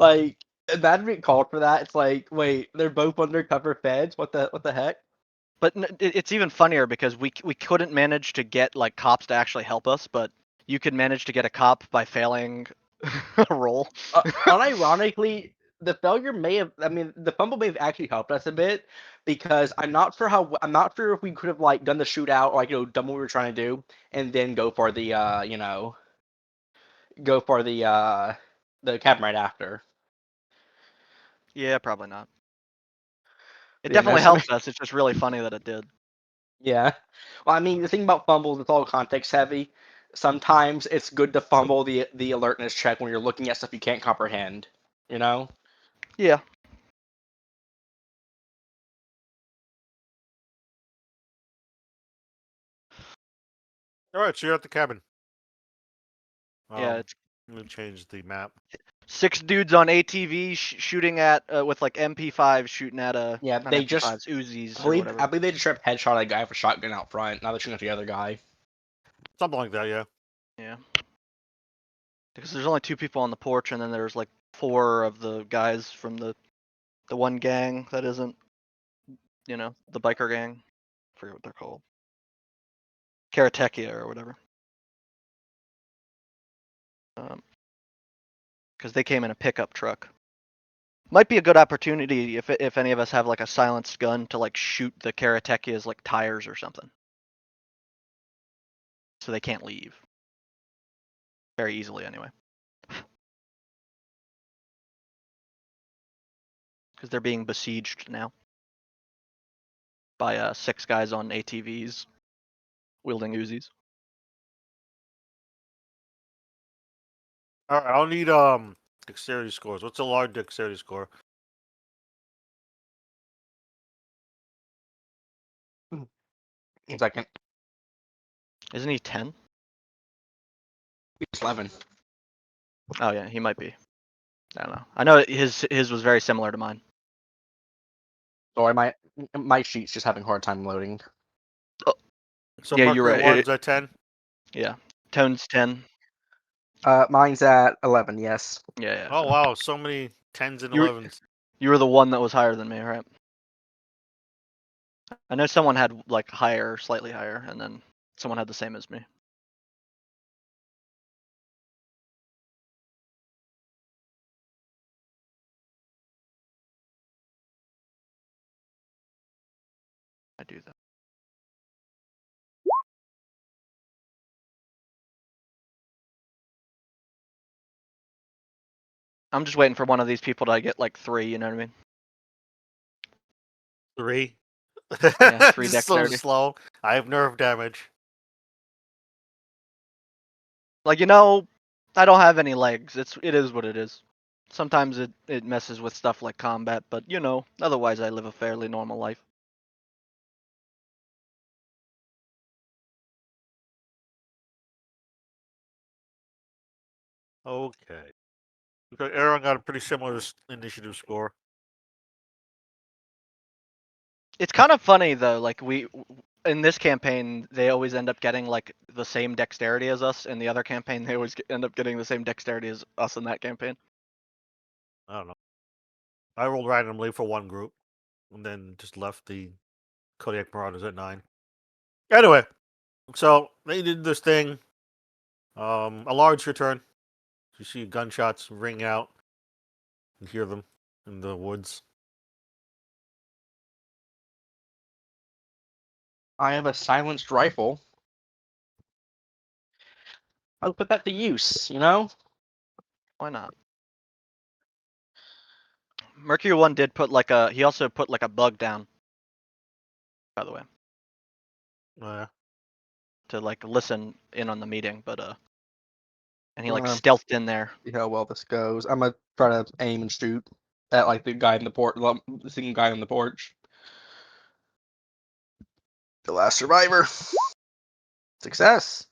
Like, imagine being called for that. It's like, wait, they're both undercover feds. What the heck? But it's even funnier because we couldn't manage to get like cops to actually help us, but you could manage to get a cop by failing a roll. Unironically, the failure may have. I mean, the fumble may have actually helped us a bit because I'm not sure if we could have like done the shootout, or, like done what we were trying to do, and then go for the go for the cabin right after. Yeah, probably not. It Yeah, no, definitely helped us. It's just really funny that it did. Yeah. Well, I mean, the thing about fumbles, it's all context heavy. Sometimes it's good to fumble the alertness check when you're looking at stuff you can't comprehend. You know? Yeah. All right, so you're at the cabin. Yeah, it's Let me change the map. 6 dudes on ATV shooting at with like MP5 shooting at Yeah, not they just MP5s, Uzis I or believe whatever. I believe they just tripped headshot a guy with a shotgun out front. Now they're shooting at the other guy. Something like that, yeah. Yeah. Because there's only 2 people on the porch, and then there's like 4 of the guys from the one gang that isn't, the biker gang. I forget what they're called. Karateka or whatever. Because they came in a pickup truck. Might be a good opportunity if any of us have like a silenced gun to like shoot the Karatekia's like tires or something, so they can't leave. Very easily, anyway. Because they're being besieged now by 6 guys on ATVs wielding Uzis. All right, I'll need dexterity scores. What's a large dexterity score? One second. Isn't he 10? He's 11. Oh yeah, he might be. I don't know. I know his was very similar to mine. Sorry, my sheet's just having a hard time loading. So Yeah, you're Mercury right. one's at 10. Yeah, Tone's 10. Mine's at 11. Yes. Yeah. Oh So wow, so many 10s and you 11s. you were the one that was higher than me, right? I know someone had like higher, slightly higher, and then someone had the same as me. I do that. I'm just waiting for one of these people to get like 3. You know what I mean? 3. Yeah, 3 Just so dexterity. slow. I have nerve damage. Like I don't have any legs. It is what it is. Sometimes it messes with stuff like combat, but otherwise I live a fairly normal life. Okay. Because Aaron got a pretty similar initiative score. It's kind of funny though. Like in this campaign, they always end up getting like the same dexterity as us. In the other campaign, they always end up getting the same dexterity as us in that campaign. I don't know. I rolled randomly for one group, and then just left the Kodiak Marauders at 9. Anyway, so they did this thing. A large return. You see gunshots ring out. You hear them in the woods. I have a silenced rifle. I'll put that to use. Why not? Mercury 1 did put he also put like a bug down, by the way, Yeah. to like listen in on the meeting, but and he like Um, stealthed in there. See how well this goes. I'm gonna try to aim and shoot at like the guy in the porch, the single guy on the porch. The last survivor. Success.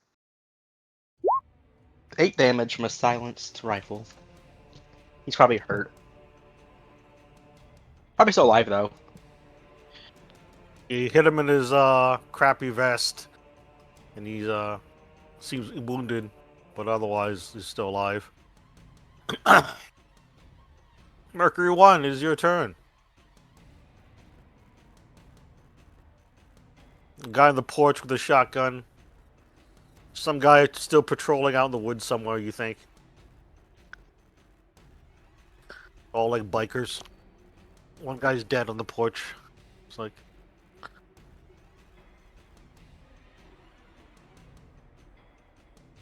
8 damage from a silenced rifle. He's probably hurt. Probably still alive though. You hit him in his crappy vest, and he's seems wounded, but otherwise he's still alive. Mercury 1, it is your turn. Guy on the porch with a shotgun. Some guy still patrolling out in the woods somewhere, you think. All like bikers. One guy's dead on the porch. It's like...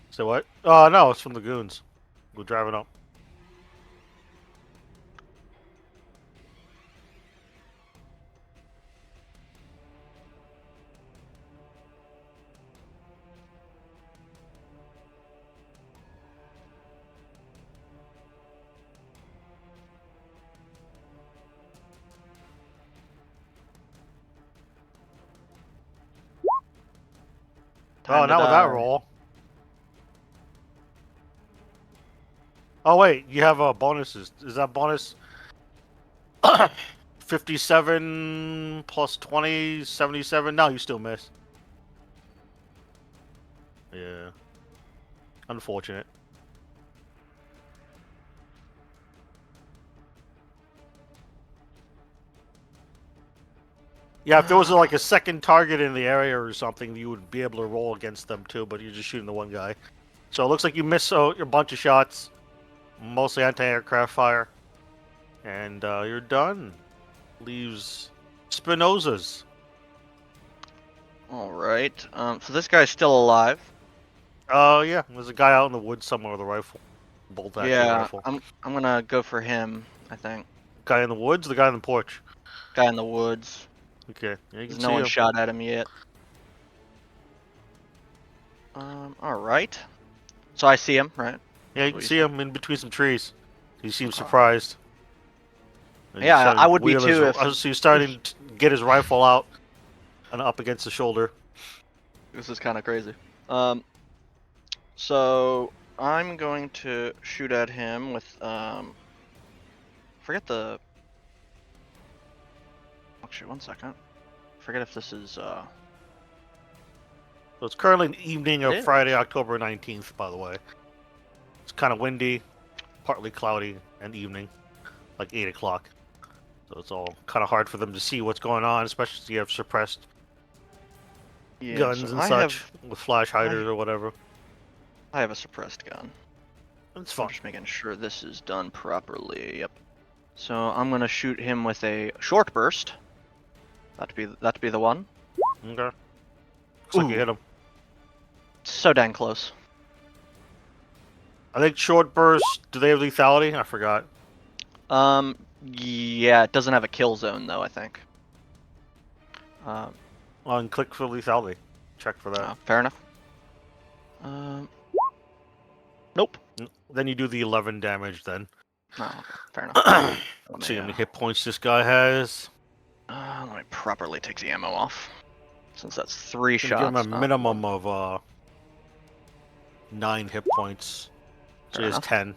Say what? Oh, no, it's from the goons. We're driving up. Time Oh, to not with that die. roll. Oh, wait, you have bonuses. Is that bonus 57 plus 20, 77? No, you still miss. Yeah. Unfortunate. Yeah, if there was like a second target in the area or something, you would be able to roll against them too, but you're just shooting the one guy. So it looks like you miss a bunch of shots, mostly anti-aircraft fire, and you're done. Leaves Spinoza's. All right. So this guy's still alive. Yeah, there's a guy out in the woods somewhere with a rifle, bolt-action Yeah, rifle. I'm gonna go for him. I think Guy in the woods, the guy on the porch. guy in the woods. Okay, yeah, you can There's see no one him. shot at him yet. All right. So I see him, right? Yeah, you What can you see said. him in between some trees. He seems Okay. surprised. And he's Yeah, starting I to would be wheel his- too if so he's starting to get his rifle out and up against the shoulder. this is kind of crazy. So I'm going to shoot at him with forget the. Actually, one second. Forget if this is So it's currently an evening of It is. Friday, October 19th, by the way. It's kind of windy, partly cloudy, and evening, like 8 o'clock. So it's all kind of hard for them to see what's going on, especially if you have suppressed yeah, guns so and I such, have with flash hiders or whatever. I have a suppressed gun. It's I'm fun. just making sure this is done properly. Yep. So I'm gonna shoot him with a short burst. That'd be the one. Okay. Looks like you Ooh. hit him. So dang close. I think short bursts, do they have lethality? I forgot. Yeah, it doesn't have a kill zone though. I think. And click for lethality. Check for that. Fair enough. Nope. Then you do the 11 damage then. No, okay, fair enough. Let's see how many hit points this guy has. Let me properly take the ammo off, since that's 3 Give shots. him a not minimum one. of 9 hit points. So Fair he has enough. 10.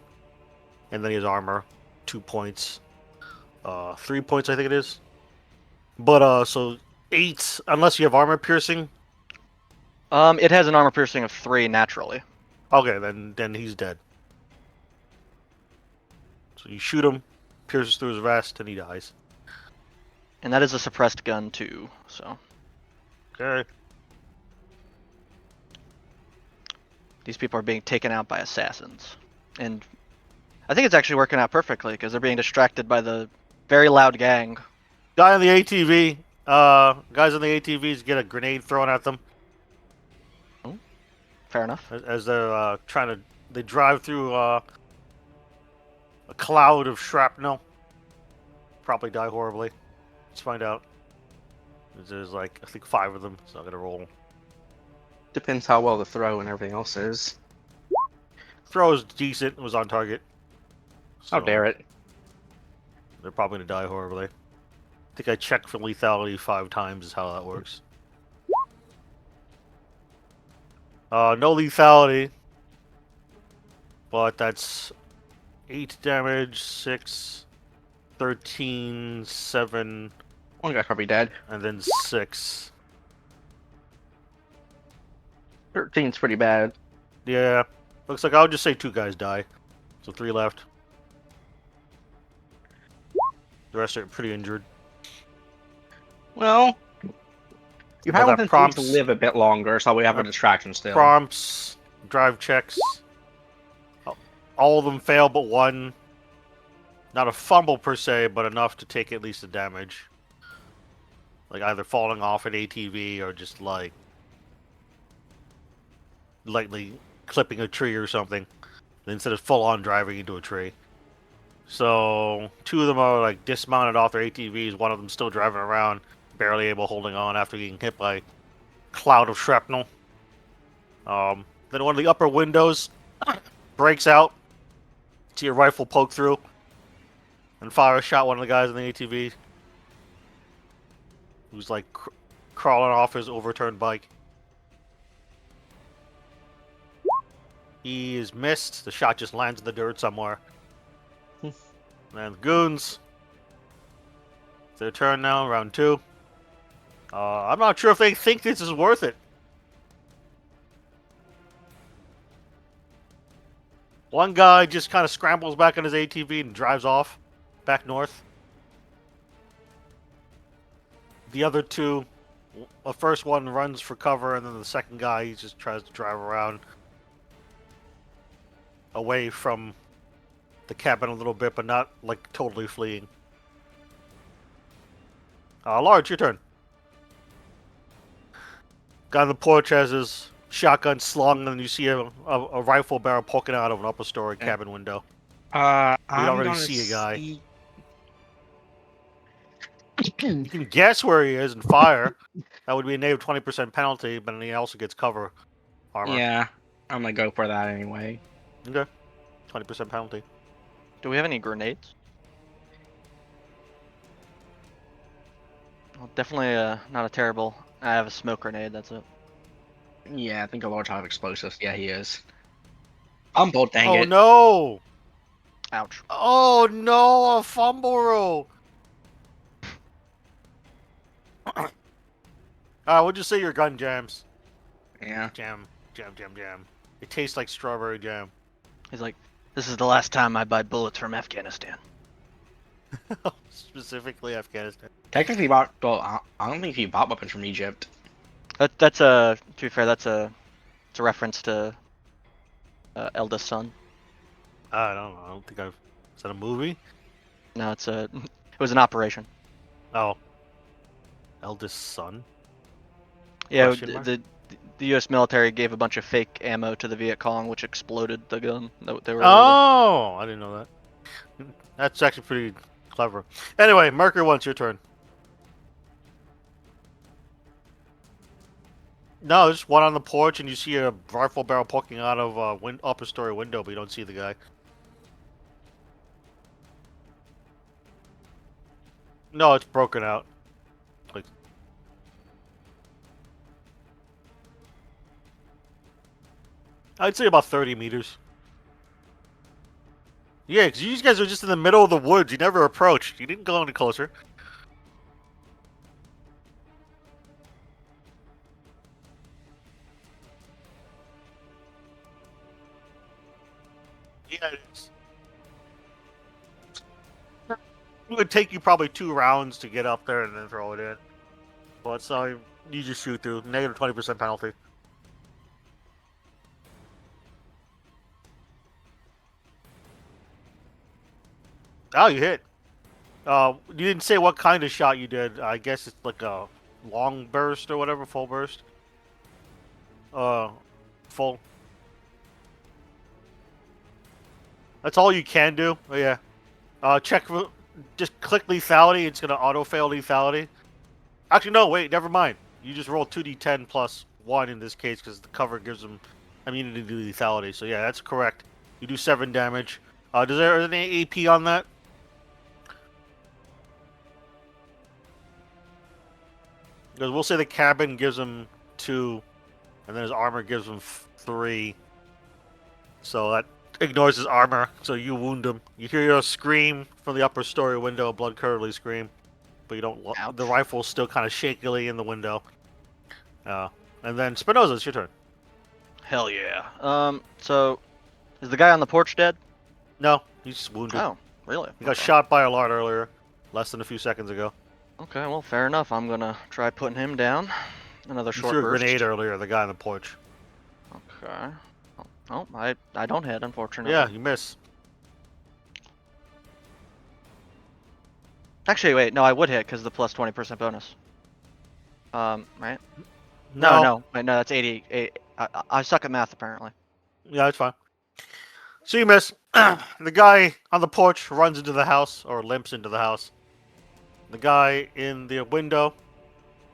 And then he has armor, 2 points. 3 points, I think it is. But, so 8, unless you have armor piercing. It has an armor piercing of 3 naturally. Okay, then he's dead. So you shoot him, pierces through his vest, and he dies. And that is a suppressed gun too, so. Okay. These people are being taken out by assassins. And I think it's actually working out perfectly, because they're being distracted by the very loud gang. Guy on the ATV. Guys on the ATVs get a grenade thrown at them Fair enough. as they're trying to. They drive through a cloud of shrapnel. Probably die horribly. Let's find out. There's like I think 5 of them, so I'm gonna roll. Depends how well the throw and everything else is. Throw is decent. It was on target. How So dare it? They're probably gonna die horribly. I think I checked for lethality 5 times. Is how that works. No lethality. But that's 8 damage, 6, 13, 7, One guy's probably dead. and then 6. 13's pretty bad. Yeah. Looks like I'll just say 2 guys die. So 3 left. The rest are pretty injured. Well, you But have that within prompts- to live a bit longer, so we have a distraction still. Prompts, drive checks. All of them fail but one. Not a fumble per se, but enough to take at least the damage. Like either falling off an ATV or just like lightly clipping a tree or something instead of full on driving into a tree. So 2 of them are like dismounted off their ATVs, one of them still driving around, barely able holding on after getting hit by a cloud of shrapnel. Then one of the upper windows breaks out. See a rifle poke through and fire a shot one of the guys in the ATV who's like crawling off his overturned bike. He is missed. The shot just lands in the dirt somewhere. And the goons. It's their turn now, round 2. I'm not sure if they think this is worth it. One guy just kind of scrambles back on his ATV and drives off back north. The other 2, the first one runs for cover, and then the second guy he just tries to drive around away from the cabin a little bit, but not like totally fleeing. Large, your turn. Guy on the porch has his shotgun slung, and you see a rifle barrel poking out of an upper story cabin window. I'm don't really gonna see a guy. see- You can guess where he is and fire. That would be a negative 20% penalty, but then he also gets cover armor. Yeah, I'm gonna go for that anyway. Okay. 20% penalty. Do we have any grenades? Well, definitely not a terrible. I have a smoke grenade. That's it. Yeah, I think a large have explosives. Yeah, he is. I'm bold, dang Oh it. no! Ouch. Oh no! A fumble roll! What'd you say your gun jams? Yeah. Jam. It tastes like strawberry jam. He's like, this is the last time I buy bullets from Afghanistan. Specifically Afghanistan. Technically, I don't think he bought weapons from Egypt. That's a. To be fair, it's a reference to Eldest Son. I don't know. I don't think I've. Is that a movie? No, it's a. It was an operation. Oh. Eldest son? Yeah, Question mark? the U.S. military gave a bunch of fake ammo to the Viet Cong, which exploded the gun that they were. Oh! I didn't know that. That's actually pretty clever. Anyway, Mercury, once your turn. No, there's one on the porch, and you see a rifle barrel poking out of a upper story window, but you don't see the guy. No, it's broken out. Like, I'd say about 30 meters. Yeah, because you guys are just in the middle of the woods. You never approached. You didn't go any closer. Yeah, it is. It would take you probably 2 rounds to get up there and then throw it in. But so you just shoot through. Negative 20% penalty. Oh, you hit. You didn't say what kind of shot you did. I guess it's like a long burst or whatever, full burst. Full. That's all you can do. Oh, yeah. Check. Just click lethality. It's gonna auto fail lethality. Actually, no. Wait. Never mind. You just roll 2d10 plus 1 in this case because the cover gives them immunity to lethality. So yeah, that's correct. You do 7 damage. Is there any AP on that? Because we'll say the cabin gives him 2, and then his armor gives him 3. So that ignores his armor, so you wound him. You hear a scream from the upper story window, a blood-curdling scream, but you don't. Ouch. The rifle's still kind of shakily in the window. And then Spinoza, it's your turn. Hell yeah. So, is the guy on the porch dead? No, he's just wounded. Oh, really? He got Okay. shot by a lot earlier. less than a few seconds ago. Okay, well, fair enough. I'm gonna try putting him down. Another You short threw a burst. grenade earlier, the guy on the porch. Okay. Oh, I don't hit, unfortunately. Yeah, you miss. Actually, wait, no, I would hit because the plus 20% bonus. Right? No. No, wait, no, that's 88. I suck at math, apparently. Yeah, it's fine. So you miss. The guy on the porch runs into the house, or limps into the house. The guy in the window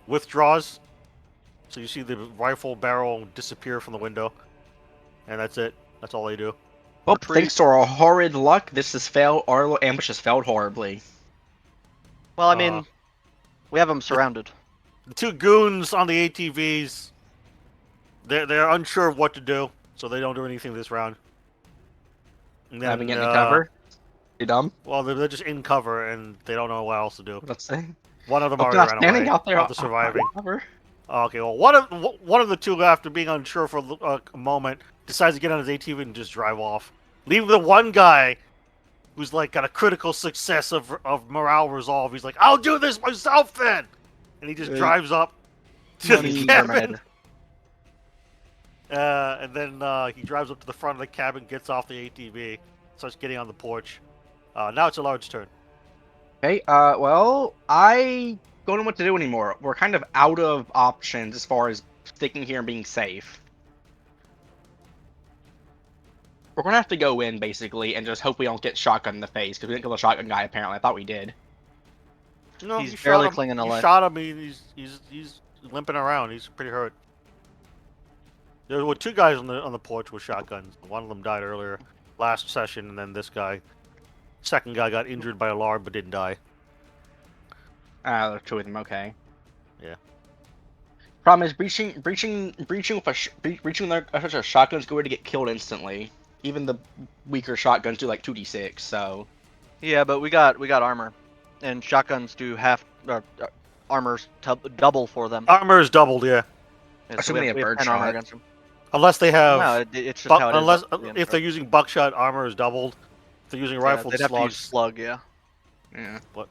withdraws. So you see the rifle barrel disappear from the window. And that's it. That's all they do. Well, The priest- thanks to our horrid luck, this has failed. Our little ambush has failed horribly. Well, I mean, we have them surrounded. The two goons on the ATVs, they're unsure of what to do, so they don't do anything this round. And then, Having it in cover. You dumb? Well, they're just in cover, and they don't know what else to do. Let's say. One of them I'm already not ran standing away out there after surviving. Cover. Okay, well, one of the two, after being unsure for a moment, decides to get on his ATV and just drive off, leaving the one guy who's like got a critical success of morale resolve. He's like, "I'll do this myself then," and he just drives up to Money the for cabin. Med. And then he drives up to the front of the cabin, gets off the ATV, starts getting on the porch. Now it's a large turn. Okay, well, I don't know what to do anymore. We're kind of out of options as far as sticking here and being safe. We're gonna have to go in, basically, and just hope we don't get shotgun in the face, because we didn't kill the shotgun guy, apparently. I thought we did. No, He's you shot barely him. clinging to You life. shot him. He's limping around. He's pretty hurt. There were two guys on the porch with shotguns. One of them died earlier, last session, and then this guy. Second guy got injured by a alarm but didn't die. There's two of them, okay. Yeah. Problem is, breaching with such a shotgun's going to get killed instantly. Even the weaker shotguns do like 2d6, so... Yeah, but we got armor, and shotguns do half armor's double for them. Armor is doubled, yeah. Yeah, Assuming they have we have 10 birdshot. armor against them. Unless they have. No, it's just how it is. unless at the end if of they're it. using buckshot, armor is doubled. If they're using rifle, they'd have to use slugs. slug, yeah. Yeah. What?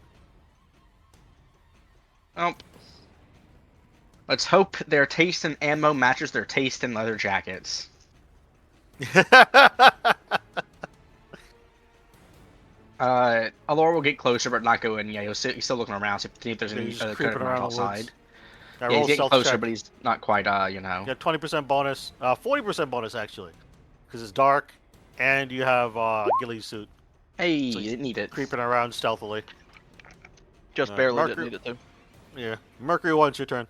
Oh. Let's hope their taste in ammo matches their taste in leather jackets. Alora will get closer, but not go in. Yeah, he's still looking around, see if there's Yeah, any he's other creeping kind of around the outside. woods. Yeah, he's getting stealth closer, check. but he's not quite, you know. You got 20% bonus, 40% bonus actually, because it's dark, and you have ghillie suit Hey, So you didn't need it. creeping around stealthily. Just No, barely Mercury- didn't need it to. Yeah, Mercury 1, it's your turn.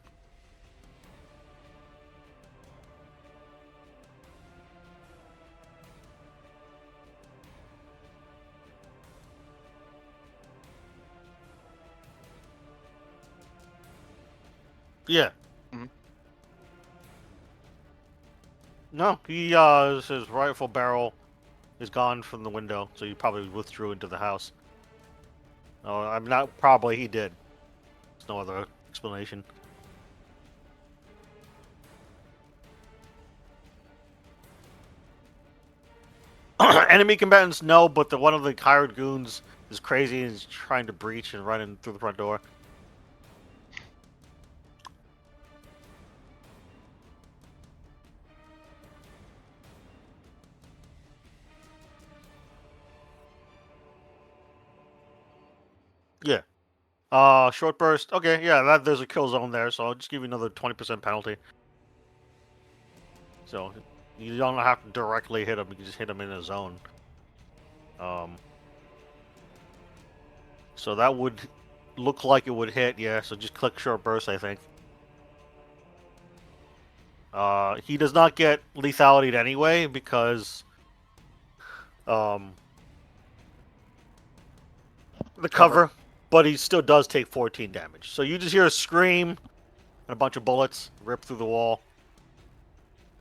Yeah. Mhm. No, his rifle barrel is gone from the window, so he probably withdrew into the house. Oh, I'm not. Probably he did. There's no other explanation. Enemy combatants, no, but one of the hired goons is crazy and is trying to breach and run in through the front door. Yeah. Short burst. Okay, yeah, there's a kill zone there, so I'll just give you another 20% penalty. So you don't have to directly hit him; you can just hit him in a zone. So that would look like it would hit, yeah. So just click short burst, I think. He does not get lethality anyway because the cover, but he still does take 14 damage. So you just hear a scream and a bunch of bullets rip through the wall.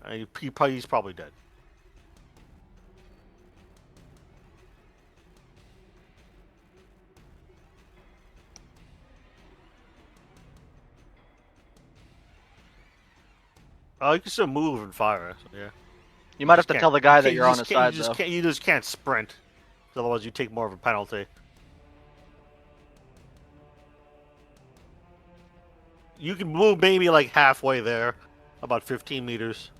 He's probably dead. You can still move and fire, so yeah. You might have to can't- tell the guy that you you're on just his can't- side, though. You just can't sprint. 'Cause otherwise you take more of a penalty. You can move maybe like halfway there, about 15 meters.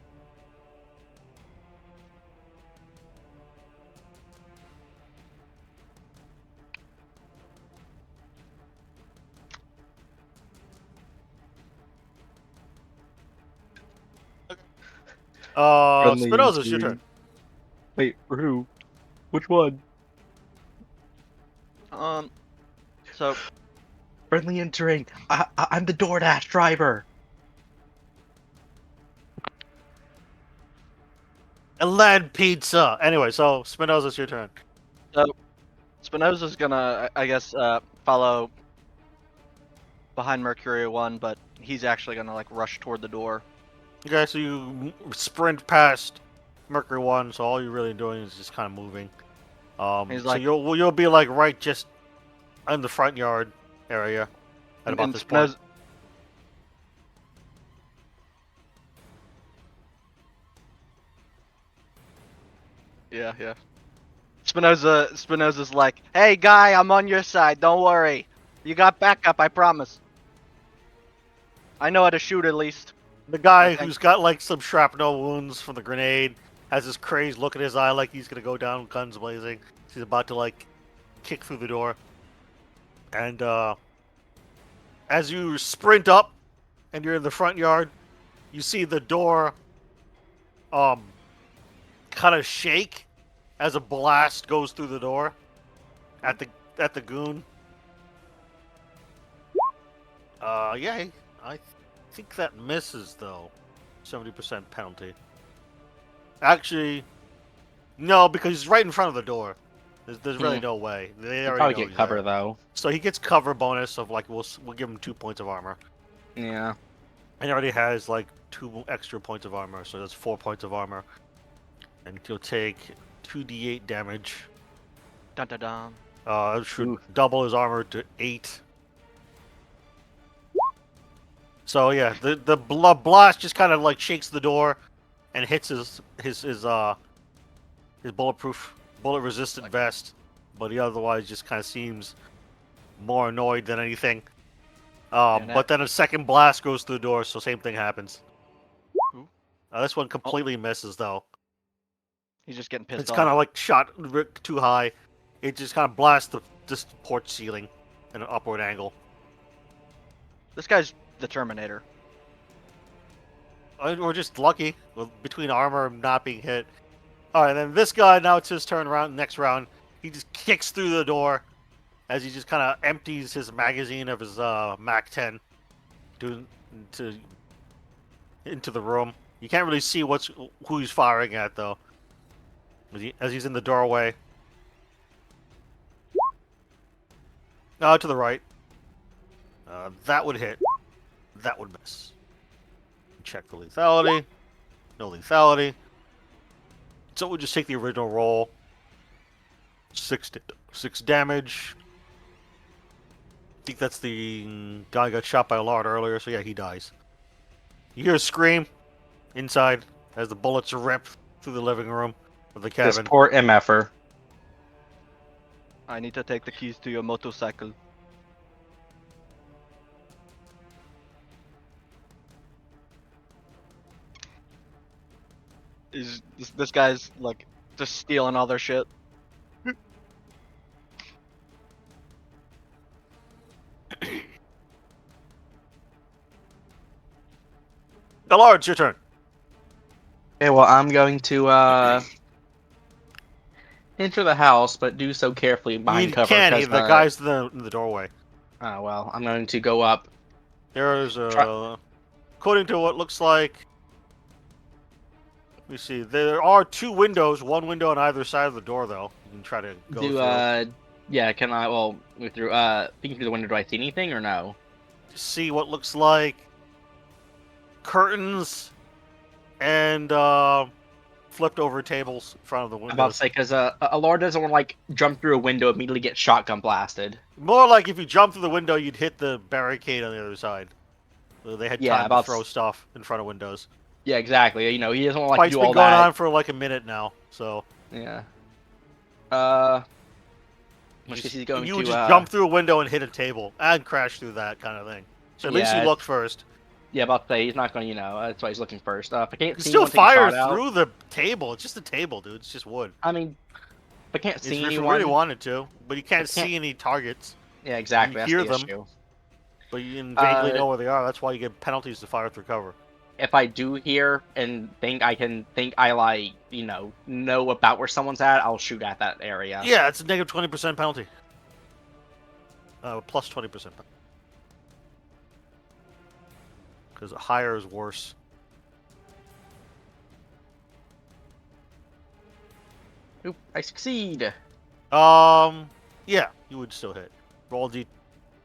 Friendly Spinoza, it's your intrigue. turn. Wait, for who? Which one? So Friendly entering. I'm the DoorDash driver. And land pizza. Anyway, so Spinoza, it's your turn. Spinoza's gonna, I guess, follow behind Mercury 1, but he's actually gonna like rush toward the door. Okay, so you sprint past Mercury 1, so all you're really doing is just kind of moving. He's So like- you'll be like right just in the front yard area at about and this point. Spinoza, yeah. Spinoza's like, hey guy, I'm on your side. Don't worry. You got backup, I promise. I know how to shoot at least. The guy Okay. who's got like some shrapnel wounds from the grenade has this crazed look in his eye like he's gonna go down, guns blazing. He's about to like kick through the door. And as you sprint up and you're in the front yard, you see the door kind of shake as a blast goes through the door at the goon. Yeah, I think that misses though. 70% penalty. Actually, no, because he's right in front of the door. There's really no way. They He'll already probably know get he's cover there. though. So he gets cover bonus of like we'll give him 2 points of armor. Yeah. And he already has like 2 extra points of armor, so that's 4 points of armor. And he'll take 2d8 damage. Dun dun dun. It should Oof. double his armor to 8. So yeah, the blast just kind of like shakes the door, and hits his bulletproof, bullet resistant vest. But he otherwise just kind of seems more annoyed than anything. But then a second blast goes through the door, so same thing happens. Ooh. This one completely misses though. He's just getting pissed It's off. kind of like shot too high. It just kind of blasts this porch ceiling in an upward angle. This guy's the Terminator. We're just lucky with between armor and not being hit. All right, then this guy, now it's his turn around. Next round, he just kicks through the door as he just kind of empties his magazine of his MAC-10 into the room. You can't really see who he's firing at though, as he's in the doorway. To the right. That would hit. That would miss. Check the lethality. No lethality. So we'll just take the original roll. 6 damage. I think that's the guy who got shot by a Lard earlier, so yeah, he dies. You hear a scream inside as the bullets rip through the living room of the This cabin. poor MFer. I need to take the keys to your motorcycle. This guy's like just stealing all their shit. The Lard, it's your turn. Okay, well, I'm going to enter the house, but do so carefully behind You cover. can't. 'cause, The guy's in the doorway. Oh well, I'm going to go up. There's according to what looks like. Let me see. There are 2 windows. 1 window on either side of the door, though. You can try to go through. Yeah, can I? Well, move through. Peeking through the window, do I see anything or no? See what looks like curtains and flipped over tables in front of the I'm about to windows. say because a Lord doesn't want to like jump through a window immediately get shotgun blasted. More like if you jump through the window, you'd hit the barricade on the other side. So they had Yeah, time to about throw stuff in front of windows. Yeah, exactly. You know, he doesn't want to like Fight's do been all going that. on for like a minute now, so Yeah. you Which just, he's going you to would just jump through a window and hit a table and crash through that kind of thing. So at least you Yeah. looked first. Yeah, about to say he's not going to, that's why he's looking first. If I can't You can see still anyone take a fire shot out, through the table. It's just a table, dude. It's just wood. I mean, if I can't If see you anyone, really wanted to, but you can't can't- see any targets. yeah, exactly. you That's hear the them. issue. But you can vaguely Uh, know where they are. That's why you get penalties to fire through cover. If I do hear and think I like, know about where someone's at, I'll shoot at that area. Yeah, it's a negative 20% penalty. Plus 20%. Because higher is worse. Oop, I succeed. Yeah, you would still hit. Roll D,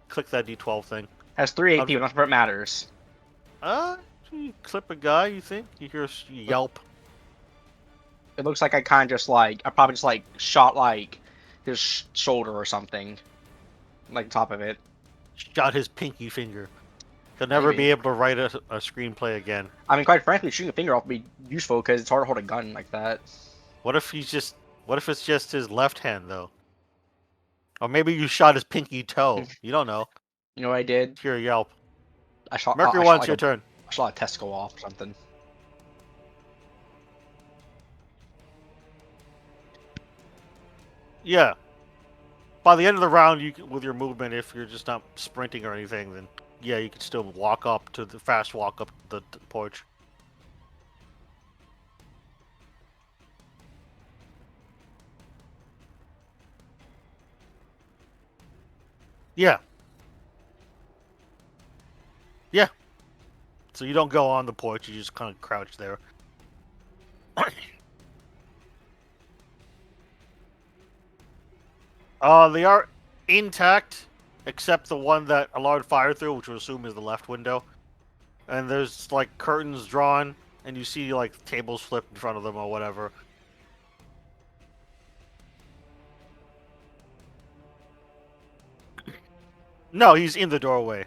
click that D12 thing. Has 3 AP, not if it matters. You clip a guy, you think? You hear a yelp. It looks like I probably just like shot like his shoulder or something, like top of it. Shot his pinky finger. He'll never Maybe. be able to write a screenplay again. I mean, quite frankly, shooting a finger off would be useful because it's hard to hold a gun like that. What if it's just his left hand though? Or maybe you shot his pinky toe. You don't know. You know what I did? Hear a yelp. I shot. Mercury I One's shot your like turn. I shot a testicle off or something. Yeah. By the end of the round, with your movement, if you're just not sprinting or anything, then yeah, you can still walk up to the fast walk up the porch. Yeah. Yeah. So you don't go on the porch, you just kind of crouch there. They are intact, except the one that Allard fired through, which we assume is the left window. And there's like curtains drawn, and you see like tables flipped in front of them or whatever. No, he's in the doorway.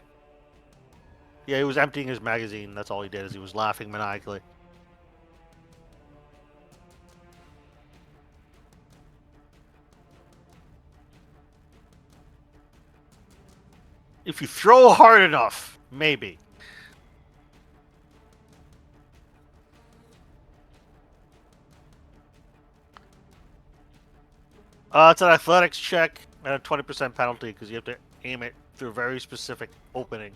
Yeah, he was emptying his magazine. That's all he did, is he was laughing maniacally. If you throw hard enough, maybe. It's an athletics check and a 20% penalty because you have to aim it through a very specific opening.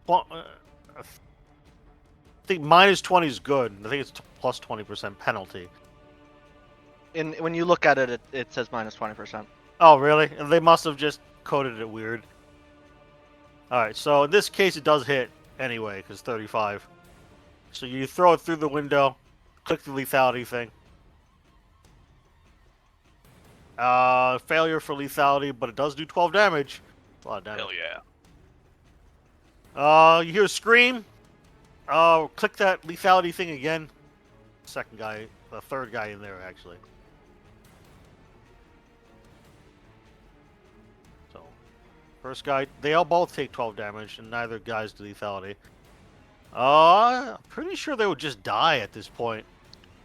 Well, I think minus 20 is good. I think it's plus 20% penalty. When you look at it, it says minus 20%. Oh, really? And they must have just coded it weird. Alright, so in this case it does hit anyway, because 35. So you throw it through the window, click the lethality thing. Failure for lethality, but it does do 12 damage. A lot of damage. Hell yeah. You hear a scream. Click that lethality thing again. Second guy, the third guy in there, actually. So, first guy, they all both take 12 damage, and neither guy's do lethality. I'm pretty sure they would just die at this point,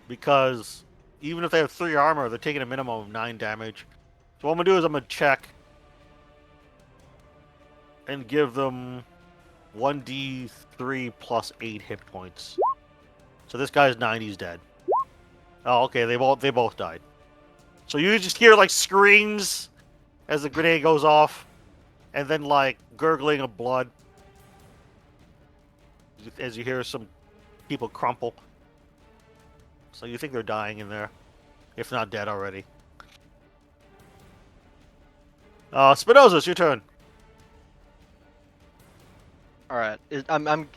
because even if they have 3 armor, they're taking a minimum of 9 damage. So what I'm gonna do is I'm gonna check and give them 1d3 plus 8 hit points. So this guy's 9, he's dead. Oh, okay, they both died. So you just hear like screams as the grenade goes off, and then like gurgling of blood as you hear some people crumple. So you think they're dying in there, if not dead already. Spinoza, it's your turn. All right. I'm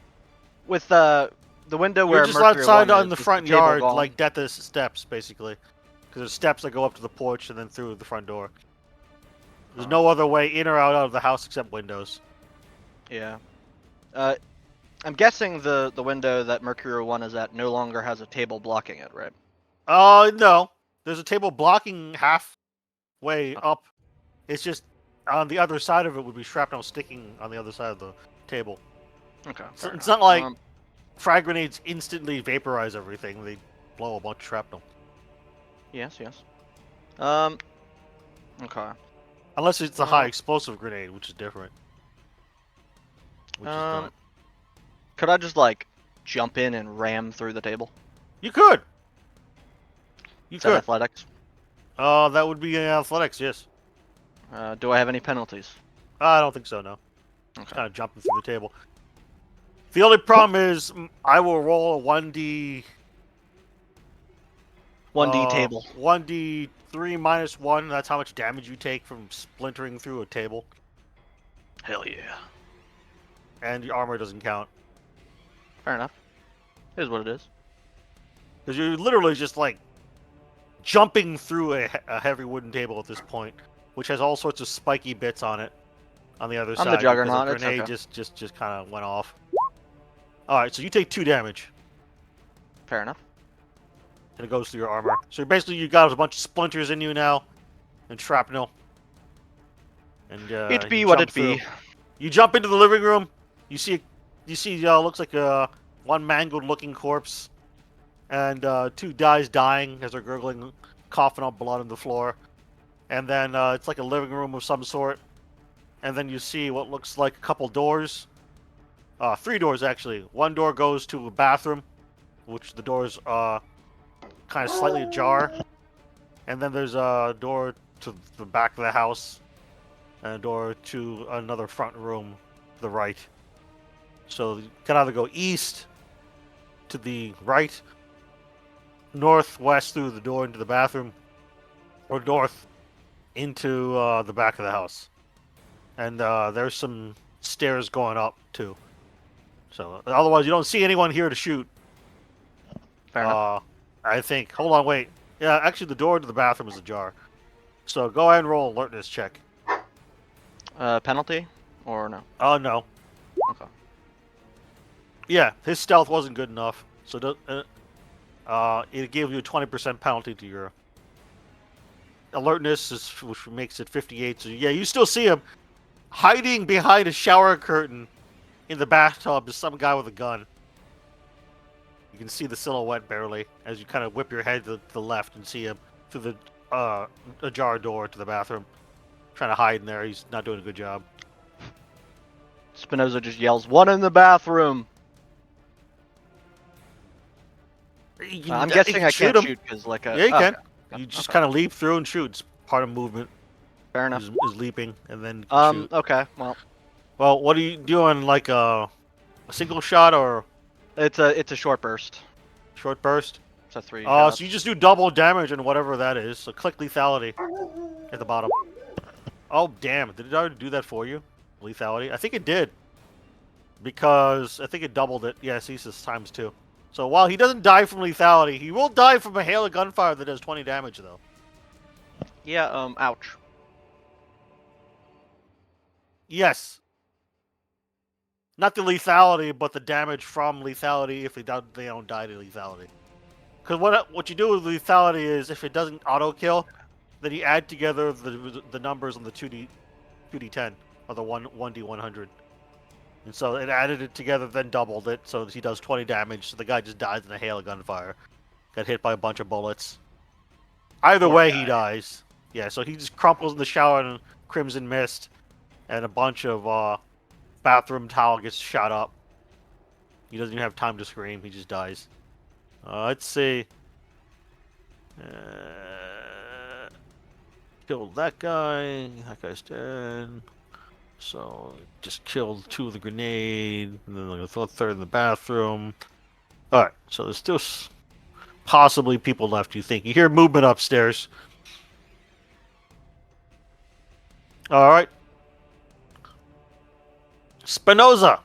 with the window where You're just Mercury outside One on the is front table yard, gone? like at the steps, basically. Because there's steps that go up to the porch and then through the front door. There's no other way in or out of the house except windows. Yeah. I'm guessing the window that Mercury One is at no longer has a table blocking it, right? No. There's a table blocking halfway up. It's just on the other side of it would be shrapnel sticking on the other side of the table. Okay. So fair it's enough. not like frag grenades instantly vaporize everything. They blow a bunch of shrapnel. Yes. Okay. Unless it's a high Well- explosive grenade, which is different. Which is not. Could I just like jump in and ram through the table? You could. You Is that could. athletics? That would be athletics, yes. Do I have any penalties? I don't think so, no. Okay. Kind of jumping through the table. The only problem is I will roll a 1d... 1D table. 1d3 minus 1. That's how much damage you take from splintering through a table. Hell yeah. And your armor doesn't count. Fair enough. Here's what it is. Because you're literally just like jumping through a heavy wooden table at this point, which has all sorts of spiky bits on it. On the other I'm side, the because Juggernaut, a it's grenade okay. just kind of went off. All right, so you take 2 damage, Fair enough. and it goes through your armor. So basically, you got a bunch of splinters in you now, and shrapnel. And It be you what jump it be. through. You jump into the living room. You see looks like one mangled-looking corpse, and 2 guys dying as they're gurgling, coughing up blood on the floor. And then it's like a living room of some sort. And then you see what looks like a couple doors. 3 doors, actually. One door goes to a bathroom, which the doors kind of slightly ajar. And then there's a door to the back of the house, and a door to another front room to the right. So you can either go east to the right, northwest through the door into the bathroom, or north into the back of the house. And there's some stairs going up too. So otherwise, you don't see anyone here to shoot. Fair enough. I think. Hold on, wait. Yeah, actually, the door to the bathroom is ajar. So go ahead and roll alertness check. Penalty? Or no? Oh no. Okay. Yeah, his stealth wasn't good enough, so it gave you a 20% penalty to your alertness, which makes it 58. So yeah, you still see him hiding behind a shower curtain in the bathtub. Is some guy with a gun. You can see the silhouette barely as you kind of whip your head to the left and see him through the ajar door to the bathroom, trying to hide in there. He's not doing a good job. Spinoza just yells, "One in the bathroom!" I'm guessing I can't shoot because like a... Yeah, you oh, can. okay. You just Okay. kind of leap through and shoot. It's part of movement. Fair enough. Is leaping and then you can shoot. Okay, well, Well, what are you doing? Like a single shot or it's a short burst. short burst? It's a 3 So shots. you just do double damage and whatever that is. So click lethality at the bottom. Oh damn! Did it already do that for you? Lethality? I think it did. Because I think it doubled it. Yeah, see, this times 2. So while he doesn't die from lethality, he will die from a hail of gunfire that does 20 damage though. Yeah, ouch. Yes. Not the lethality, but the damage from lethality if they don't die to lethality. Because what you do with lethality is if it doesn't auto kill, then you add together the numbers on the 2d10 or the 1d100. And so it added it together, then doubled it, so he does 20 damage. So the guy just dies in a hail of gunfire. Got hit by a bunch of bullets. Either Poor way, guy. he dies. Yeah, so he just crumples in the shower in crimson mist, and a bunch of bathroom towel gets shot up. He doesn't even have time to scream. He just dies. Let's see. Killed that guy. That guy's dead. So just killed 2 with the grenade, and then like a third in the bathroom. All right. So there's still possibly people left. You think you hear movement upstairs? All right. Spinoza.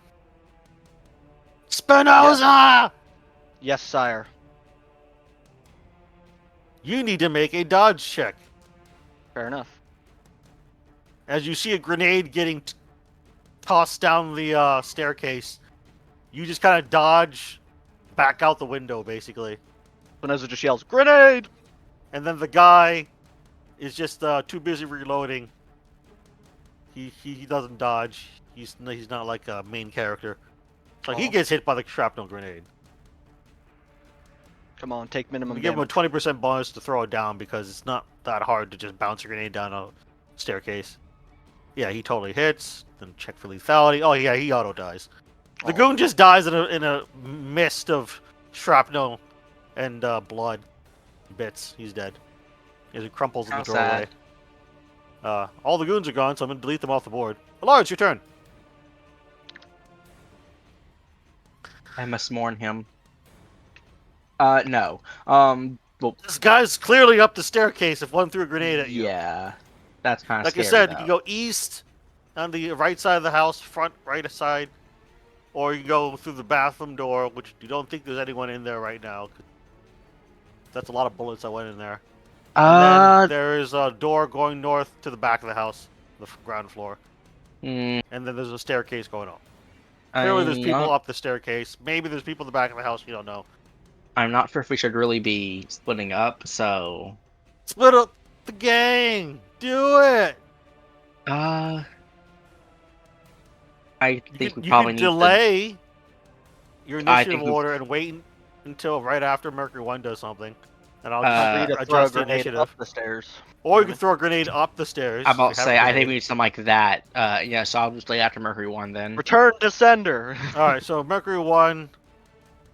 Spinoza. Yes, sire. You need to make a dodge check. Fair enough. As you see a grenade getting tossed down the staircase, you just kind of dodge back out the window, basically. Spinoza just yells, "Grenade!" And then the guy is just too busy reloading. He doesn't dodge. He's not like a main character. Like he Oh. gets hit by the shrapnel grenade. Come on, take minimum We give him a damage. 20% bonus to throw it down because it's not that hard to just bounce a grenade down a staircase. Yeah, he totally hits. Then check for lethality. Oh yeah, he auto dies. The Oh. goon just dies in a mist of shrapnel and blood bits. He's dead. As he crumples in How the doorway. sad. All the goons are gone, so I'm gonna delete them off the board. Alar, it's your turn. I must mourn him. No. Well, This guy's clearly up the staircase if one threw a grenade at you. yeah. That's kind of Like I scary, said, though. you can go east on the right side of the house, front right side, or you can go through the bathroom door, which you don't think there's anyone in there right now. That's a lot of bullets that went in there. And then there is a door going north to the back of the house, the ground floor. mm, And then there's a staircase going up. Clearly there's people up the staircase. Maybe there's people in the back of the house, you don't know. I'm not sure if we should really be splitting up, so... Split up the gang! Do it! I You think can, we you probably can need to... delay your I initiative think we- order and wait until right after Mercury 1 does something. And I'll Uh, Free to throw a adjust the grenade initiative. up the stairs. Or you can throw a grenade up the stairs. I'm if you about to have say, a I think we grenade. need something like that. Yeah, so I'll just lay after Mercury 1 then. Return to sender. Alright, so Mercury 1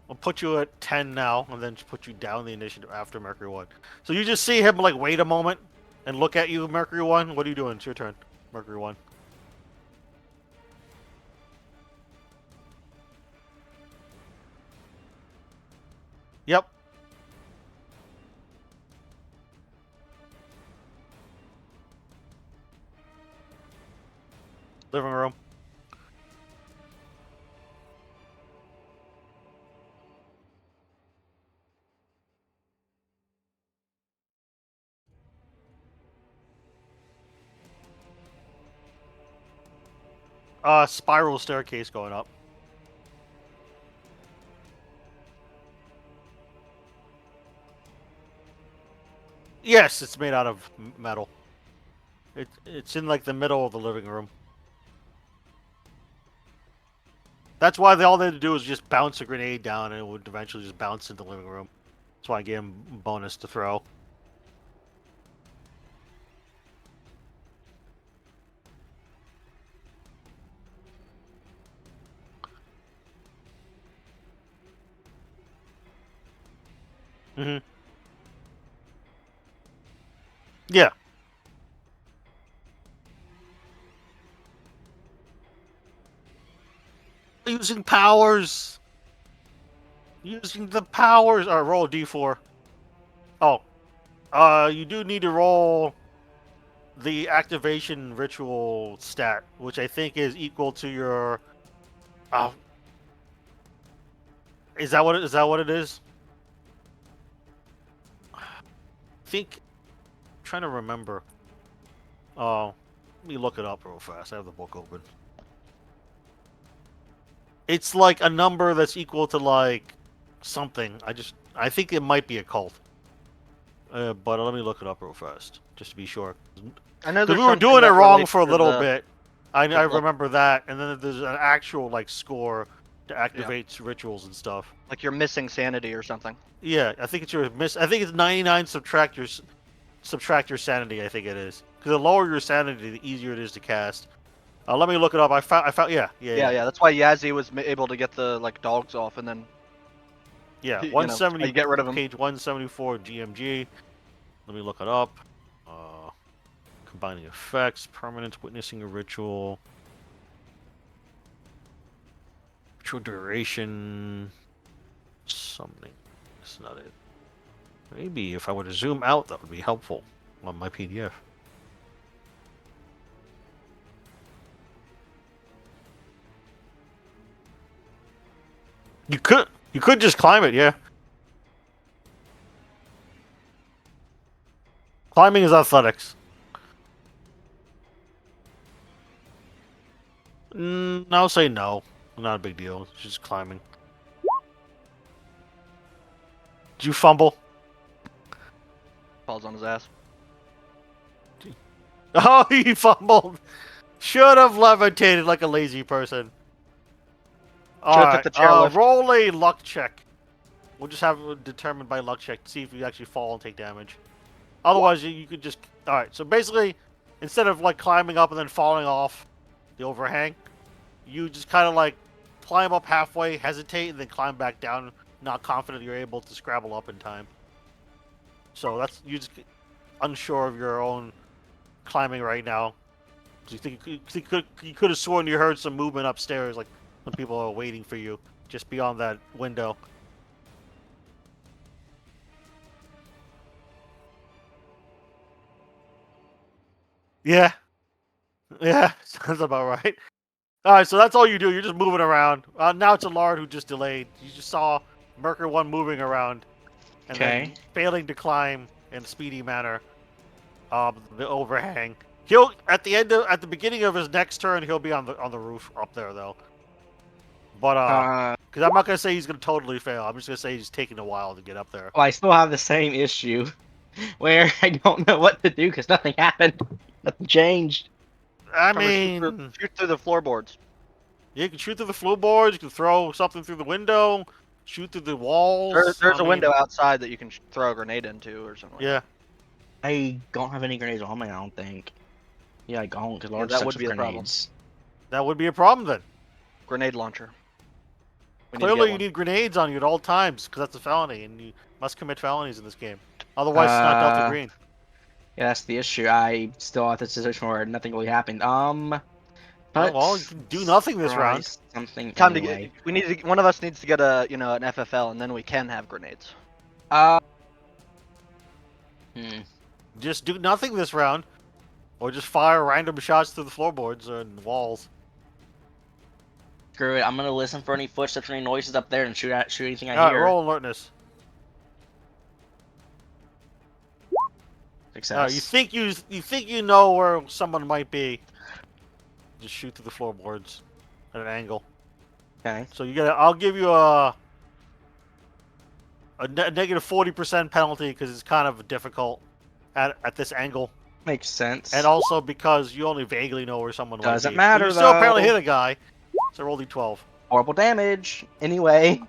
will put you at 10 now, and then just put you down the initiative after Mercury 1. So you just see him, like, wait a moment and look at you, Mercury 1. What are you doing? It's your turn, Mercury 1. Yep. Living room. Spiral staircase going up. Yes, it's made out of metal. It's in like the middle of the living room. That's why all they had to do was just bounce a grenade down and it would eventually just bounce into the living room. That's why I gave him bonus to throw. Mm-hmm. Yeah. Using powers. Using the powers. Alright, roll a d4. Oh. You do need to roll the activation ritual stat, which I think is equal to your... Is that what it is? I think... I'm trying to remember. Oh, let me look it up real fast. I have the book open. It's like a number that's equal to like something. I think it might be a cult. But let me look it up real fast, just to be sure. I know Because there's we were something doing it that wrong relates for a to little the- bit. I the- remember that, and then there's an actual like score to activate rituals and stuff. Like you're missing sanity or something. Yeah, I think it's your I think it's 99 subtract your sanity. I think it is because the lower your sanity, the easier it is to cast. Let me look it up. I found. Yeah. That's why Yazzie was able to get the like dogs off, and then Yeah, you know, 170. you get rid of 'em. Page 174 GMG. Let me look it up. Combining effects, permanent witnessing a ritual, ritual duration, summoning. That's not it. Maybe if I were to zoom out, that would be helpful on my PDF. You could just climb it, yeah. Climbing is athletics. I'll say no. Not a big deal. It's just climbing. Did you fumble? falls on his ass. Oh, he fumbled. Should have levitated like a lazy person. Should've took the chairlift. roll a luck check. We'll just have it determined by luck check to see if you actually fall and take damage. Otherwise, you could just... Alright, so basically, instead of like climbing up and then falling off the overhang, you just kind of like climb up halfway, hesitate, and then climb back down, not confident you're able to scrabble up in time. So that's... You just unsure of your own climbing right now. So you think you could have sworn you heard some movement upstairs, like when people are waiting for you just beyond that window. Yeah. Yeah, sounds about right. Alright, so that's all you do. You're just moving around. Now it's Allard who just delayed. You just saw Merker 1 moving around. And then failing to climb in a speedy manner. The overhang. He'll at the beginning of his next turn, he'll be on the roof up there though. But because I'm not gonna say he's gonna totally fail. I'm just gonna say he's taking a while to get up there. Well, I still have the same issue, where I don't know what to do because nothing happened. Nothing changed. I Remember, mean, shoot through the floorboards. you can shoot through the floorboards. You can throw something through the window. Shoot through the walls. There's a window outside that you can throw a grenade into or something. Yeah. I don't have any grenades on me. I don't think. Yeah, I don't because Lord that sucks would with be a problem. grenades. That would be a problem then. Grenade launcher. Clearly, you need grenades on you at all times because that's a felony, and you must commit felonies in this game. Otherwise, it's not Delta Green. Yeah, that's the issue. I still have this situation where nothing really happened. But Well, you can do nothing this round. Something. Time anyway. to get. One of us needs to get a an FFL, and then we can have grenades. Just do nothing this round, or just fire random shots through the floorboards and walls. Screw it. I'm gonna listen for any footsteps or any noises up there and shoot anything I Alright, hear. roll alertness. Success. You think you know where someone might be. Just shoot through the floorboards at an angle. Okay. So I'll give you a negative 40% penalty because it's kind of difficult at this angle, Makes sense. and also because you only vaguely know where someone might be. Doesn't matter, But you still apparently though. hit a guy. So roll d12. Horrible damage. Anyway.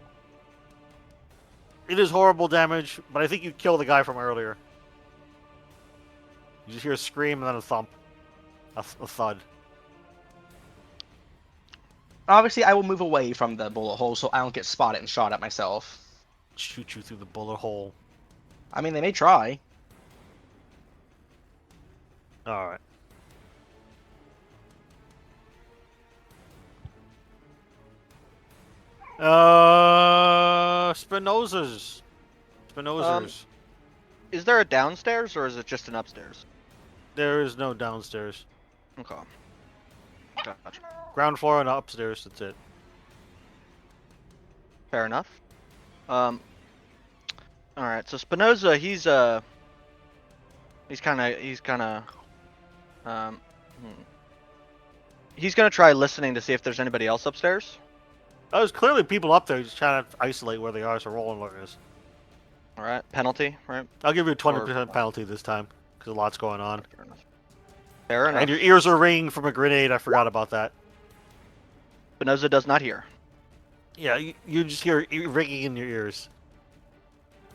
It is horrible damage, but I think you killed the guy from earlier. You just hear a scream and then a thump, a thud. Obviously, I will move away from the bullet hole so I don't get spotted and shot at myself. Shoot you through the bullet hole. I mean, they may try. All right. Spinozas. Is there a downstairs or is it just an upstairs? There is no downstairs. Okay. Gotcha. Ground floor and upstairs. That's it. Fair enough. All right. So Spinoza, he's gonna try listening to see if there's anybody else upstairs. Oh, there's clearly people up there. Just trying to isolate where they are. So roll alertness. All right. Penalty, right? I'll give you a 20% penalty this time because a lot's going on. Fair enough. Fair enough. And your ears are ringing from a grenade. I forgot about that. Spinoza does not hear. Yeah, you just hear ringing in your ears.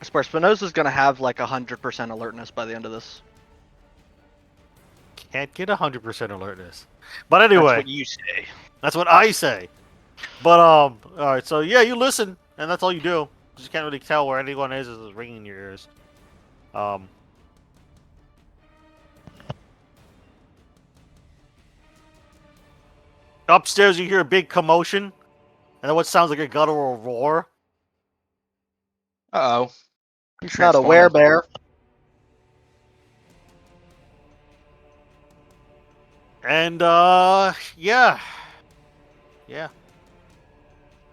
I swear, Spinoza's gonna have like 100% alertness by the end of this. Can't get 100% alertness. But anyway, That's what you say. that's what I say. But all right. So yeah, you listen, and that's all you do. You just can't really tell where anyone is it's ringing in your ears. Upstairs, you hear a big commotion, and then what sounds like a guttural roar. Uh-oh. It's not a werebear. And yeah.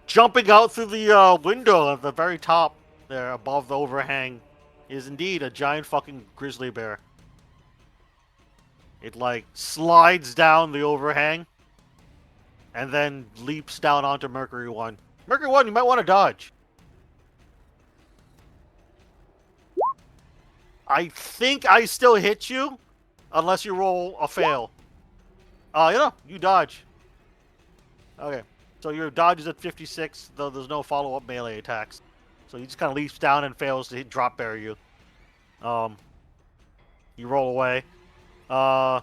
Jumping out through the window at the very top there above the overhang is indeed a giant fucking grizzly bear. It like slides down the overhang and then leaps down onto Mercury 1. Mercury 1, you might want to dodge. I think I still hit you unless you roll a fail. You dodge. Okay. So your dodge is at 56, though there's no follow-up melee attacks. So he just kind of leaps down and fails to drop bear you. You roll away. And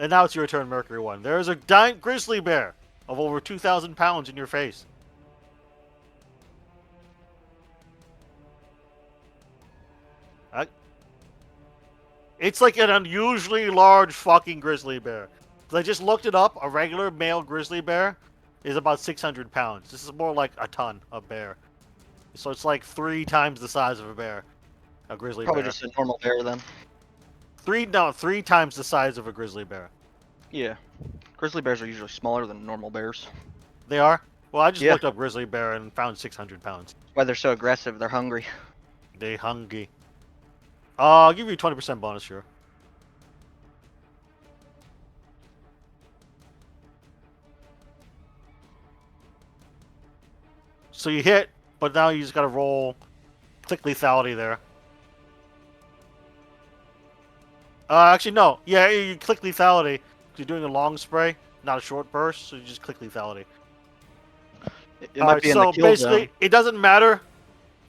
now it's your turn, Mercury 1. There is a giant grizzly bear of over 2,000 pounds in your face. It's like an unusually large fucking grizzly bear. I just looked it up. A regular male grizzly bear is about 600 pounds. This is more like a ton of bear. So it's like 3 times the size of a bear. A grizzly Probably bear. just a normal bear then. 3 times the size of a grizzly bear. Yeah. Grizzly bears are usually smaller than normal bears. They are? Well, I just Yeah. looked up grizzly bear and found 600 pounds. That's why they're so aggressive. They're hungry. They hungry. I'll give you a 20% bonus, sure. So you hit, but now you just gotta roll click lethality there. Actually, no. Yeah, you click lethality. You're doing a long spray, not a short burst, so you just click lethality. It might be in the so kill basically, zone. it doesn't matter.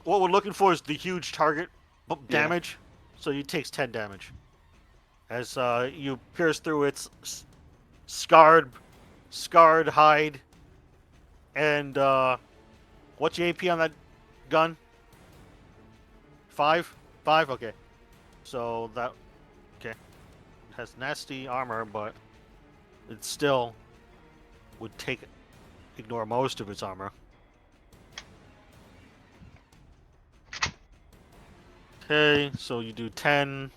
What we're looking for is the huge target Yeah. damage. So he takes 10 damage. As you pierce through its scarred hide. And what's your AP on that gun? 5? 5? Okay. So that... Okay. It has nasty armor, but it still would ignore most of its armor. Okay, so you do 10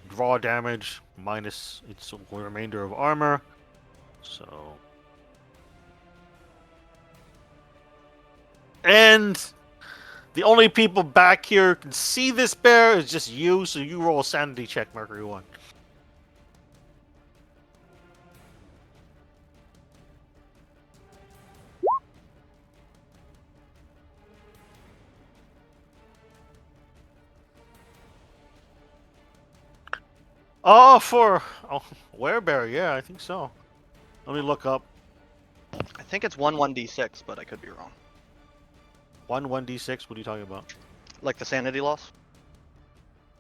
draw damage minus its remainder of armor. So... And the only people back here who can see this bear is just you, so you roll a sanity check, Mercury 1. Werebear, yeah, I think so. Let me look up. I think it's 1/1d6, but I could be wrong. 1d6, what are you talking about? Like the sanity loss?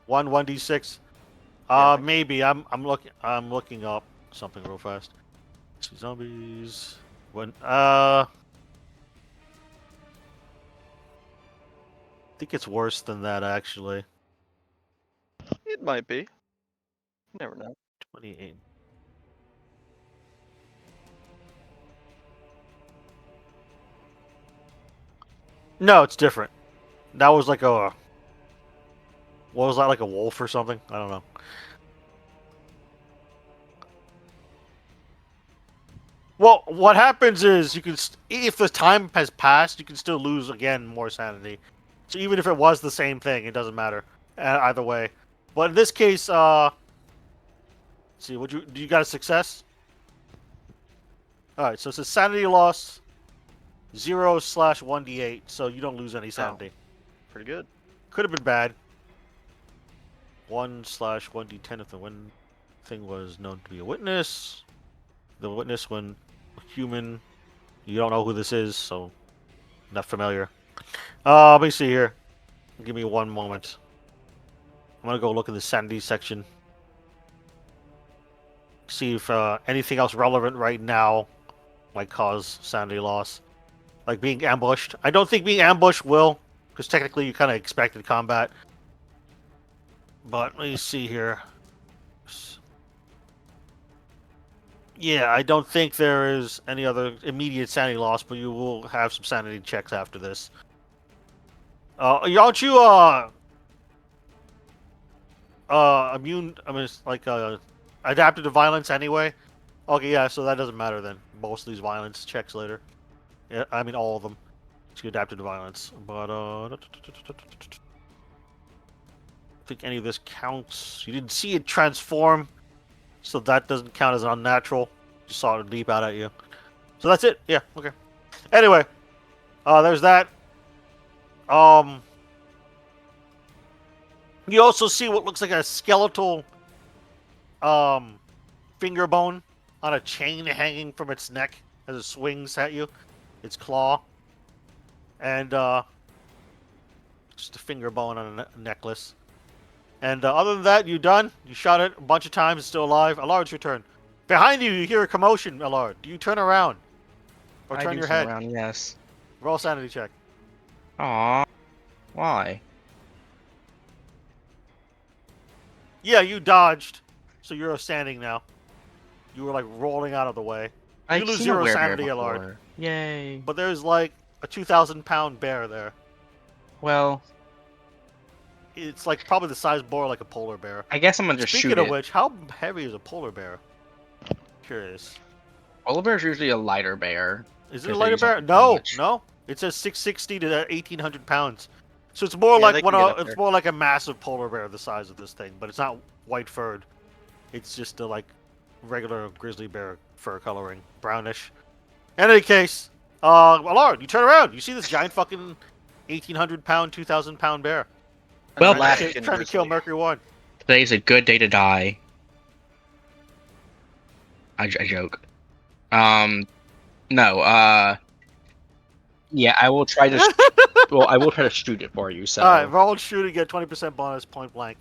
1d6? Yeah. Maybe. I'm looking up something real fast. Zombies. I think it's worse than that, actually. It might be. You never know. 28. No, it's different. That was like a... What was that, like a wolf or something? I don't know. Well, what happens is you can... If the time has passed, you can still lose, again, more sanity. So even if it was the same thing, it doesn't matter. Either way. But in this case, let's see, do you got a success? Alright, so it's a sanity loss 0/1d8, so you don't lose any sanity. Pretty good. Could have been bad. 1/1d10 if the win thing was known to be a witness. The witness, when human, you don't know who this is, so not familiar. Let me see here. Give me one moment. I'm gonna go look in the sanity section. See if anything else relevant right now might cause sanity loss. Like being ambushed. I don't think being ambushed will, because technically you kind of expected combat. But let me see here. Yeah, I don't think there is any other immediate sanity loss, but you will have some sanity checks after this. Aren't you immune? I mean, it's like adapted to violence anyway. Okay, yeah, so that doesn't matter then. Most of these violence checks later. Yeah, I mean all of them. To adapted to violence, but I think any of this counts. You didn't see it transform, so that doesn't count as unnatural. You saw it leap out at you. So that's it. Yeah, okay. Anyway, there's that. You also see what looks like a skeletal finger bone on a chain hanging from its neck as it swings at you. Its claw. And just a finger bone on a necklace. And other than that, you done? You shot it a bunch of times, it's still alive. Allard, it's your turn. Behind you, you hear a commotion, Allard. Do you turn around? Or I turn do your turn head? around, yes. Roll a sanity check. Aw. Why? Yeah, you dodged. So you're standing now. You were like rolling out of the way. You lose 0 sanity, Allard. Yay. But there's like a 2,000-pound bear there. Well, It's like probably the size more like a polar bear. I guess I'm gonna just Speaking shoot of it. which, how heavy is a polar bear? Curious. Polar bear's usually a lighter bear. Is it a Because lighter they use bear? them No, much. no. It says 660 to 1,800 pounds. So it's more Yeah, they like can get up it's there. more like a massive polar bear the size of this thing, but it's not white furred. It's just a like regular grizzly bear fur coloring, brownish. In any case, Allard, you turn around. You see this giant fucking 1,800-pound, 2,000-pound bear. Well, trying Alaskan to kill grizzly. Mercury 1. Today's a good day to die. I joke. No, yeah, I will try to. Well, I will try to shoot it for you. So. All right, roll and shoot and get 20% bonus point blank.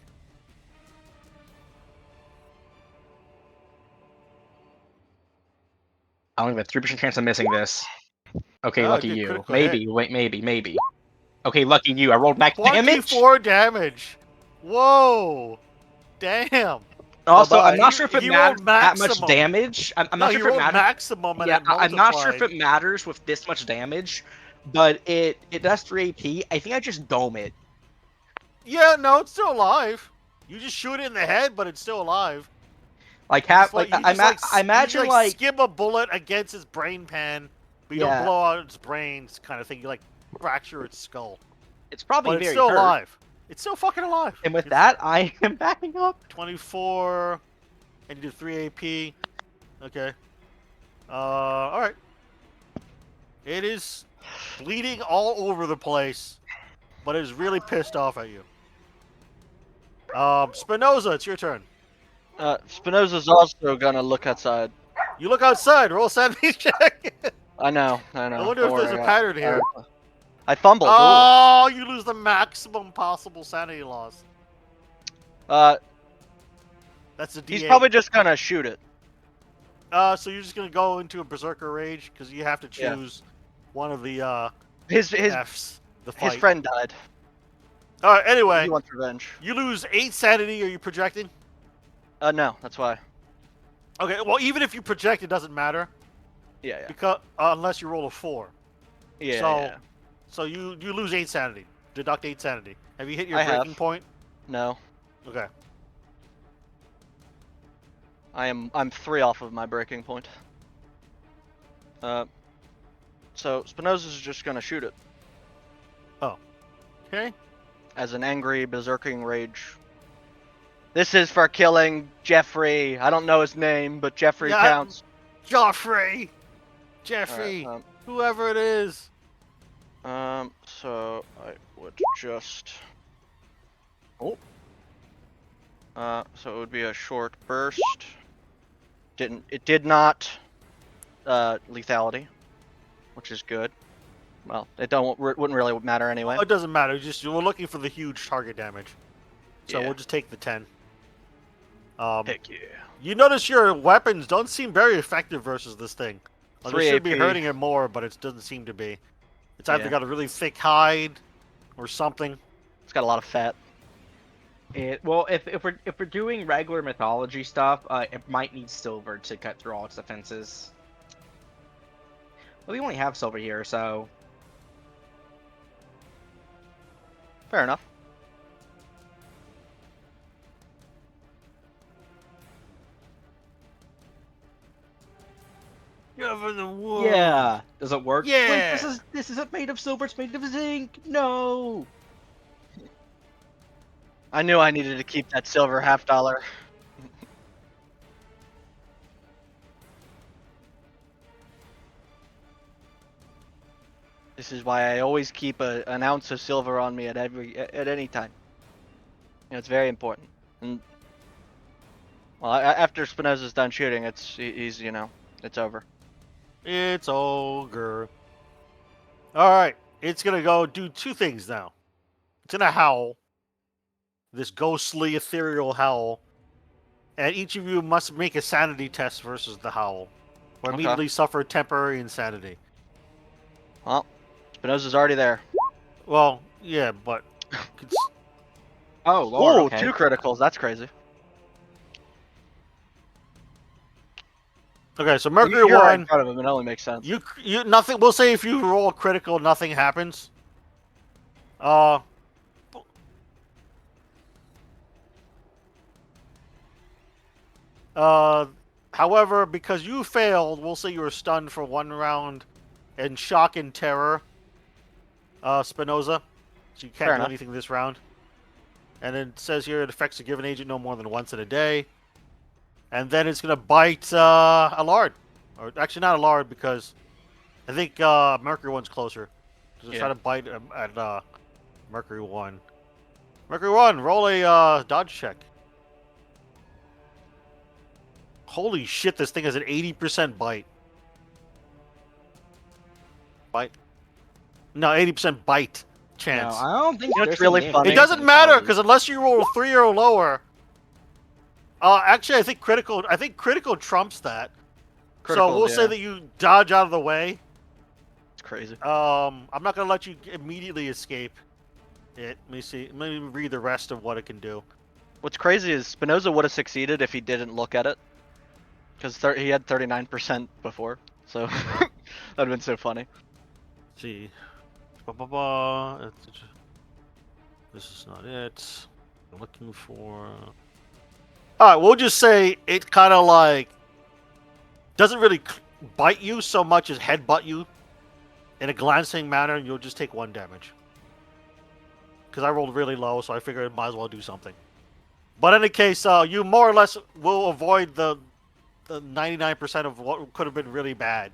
I only have a 3% chance of missing this. Okay, Oh, lucky good you. critical hit. Maybe. Wait, maybe. Okay, lucky you. I rolled max damage. 24 damage. Whoa. Damn. Also, Bye-bye. I'm not sure if it He matters rolled that much maximum. damage. I'm No, not he sure if it rolled matters. maximum and Yeah, it I'm not sure if multiplied. it matters with this much damage, but it does 3 AP. I think I just dome it. Yeah, no, it's still alive. You just shoot it in the head, but it's still alive. Like You have just, like, like you just, like, I imagine you, like skim a bullet against his brain pan, but you Yeah. don't blow out its brains, kind of thing. You like fracture its skull, it's probably but it's very still hurt. alive. It's still fucking alive. And with It's that, I am backing up. 24, and you do 3 AP. Okay. All right. It is bleeding all over the place, but it is really pissed off at you. Spinoza, it's your turn. Spinoza's also gonna look outside. You look outside. Roll a sanity check. I know. I wonder Don't if there's worry, a pattern here. I fumbled. Ooh. Oh, you lose the maximum possible sanity loss. That's a D8. He's probably just gonna shoot it. So you're just gonna go into a berserker rage because you have to Yeah. choose one of the His Fs. The fight. his friend died. All right. Anyway, He wants revenge. you lose 8 sanity. Are you projecting? No, that's why. Okay. Well, even if you project, it doesn't matter Yeah. because unless you roll a 4. Yeah. So- yeah. So you lose 8 sanity. Deduct 8 sanity. Have you hit your I have. breaking point? No, Okay. I'm 3 off of my breaking point. So Spinoza's just gonna shoot it Okay. as an angry berserking rage. This is for killing Jeffrey. I don't know his name, but Jeffrey Yeah, counts. Joffrey. Alright, Jeffrey. Whoever it is. So I would just. Oh. So it would be a short burst. It did not lethality, which is good. Well, wouldn't really matter anyway. Oh, it doesn't matter. We're looking for the huge target damage. So Yeah. we'll just take the 10. Heck yeah. You notice your weapons don't seem very effective versus this thing. Like, they 3 should be AP. hurting it more, but it doesn't seem to be. It's either Yeah. got a really thick hide or something. It's got a lot of fat. Well, if we're doing regular mythology stuff, it might need silver to cut through all its defenses. But we only have silver here, so Fair enough. yeah. Does it work? Wait, Yeah. this isn't made of silver. It's made of zinc. No. I knew I needed to keep that silver $50. This is why I always keep an ounce of silver on me at any time. You know, it's very important. And Well, after Spinoza's done shooting, he's it's over. It's ogre. Alright. It's gonna go do two things now. It's gonna howl. This ghostly, ethereal howl. And each of you must make a sanity test versus the howl. Or Okay. immediately suffer temporary insanity. Well, Spinoza's already there. Well, yeah, but... Oh lord. Ooh, Okay. 2 criticals. That's crazy. Okay, so Mercury You're right 1... in front of him. It only makes sense. You nothing. We'll say if you roll critical, nothing happens. However, because you failed, we'll say you were stunned for 1 round, in shock and terror. Spinoza, so you Fair can't do enough. anything this round. And it says here it affects a given agent no more than once in a day. And then it's gonna bite a lard, or actually not a lard because I think Mercury 1's closer. Just Yeah. try to bite at Mercury 1. Mercury 1, roll a dodge check. Holy shit, this thing has an 80% bite. Bite? No, 80% bite No, chance. I don't think You know, there's it's really any funny. It doesn't matter because unless you roll a 3 or lower. Actually, I think critical trumps that. Critical, so we'll say that you dodge out of the way. It's crazy. I'm not gonna let you immediately escape it. Let me see. Let me read the rest of what it can do. What's crazy is Spinoza would have succeeded if he didn't look at it. Because he had 39% before. So that'd have been so funny. Let's see. This is not it. I'm looking for. Alright, we'll just say it kind of like doesn't really bite you so much as headbutt you in a glancing manner, and you'll just take 1 damage. Because I rolled really low, so I figured I might as well do something. But in any case, you more or less will avoid the 99% of what could have been really bad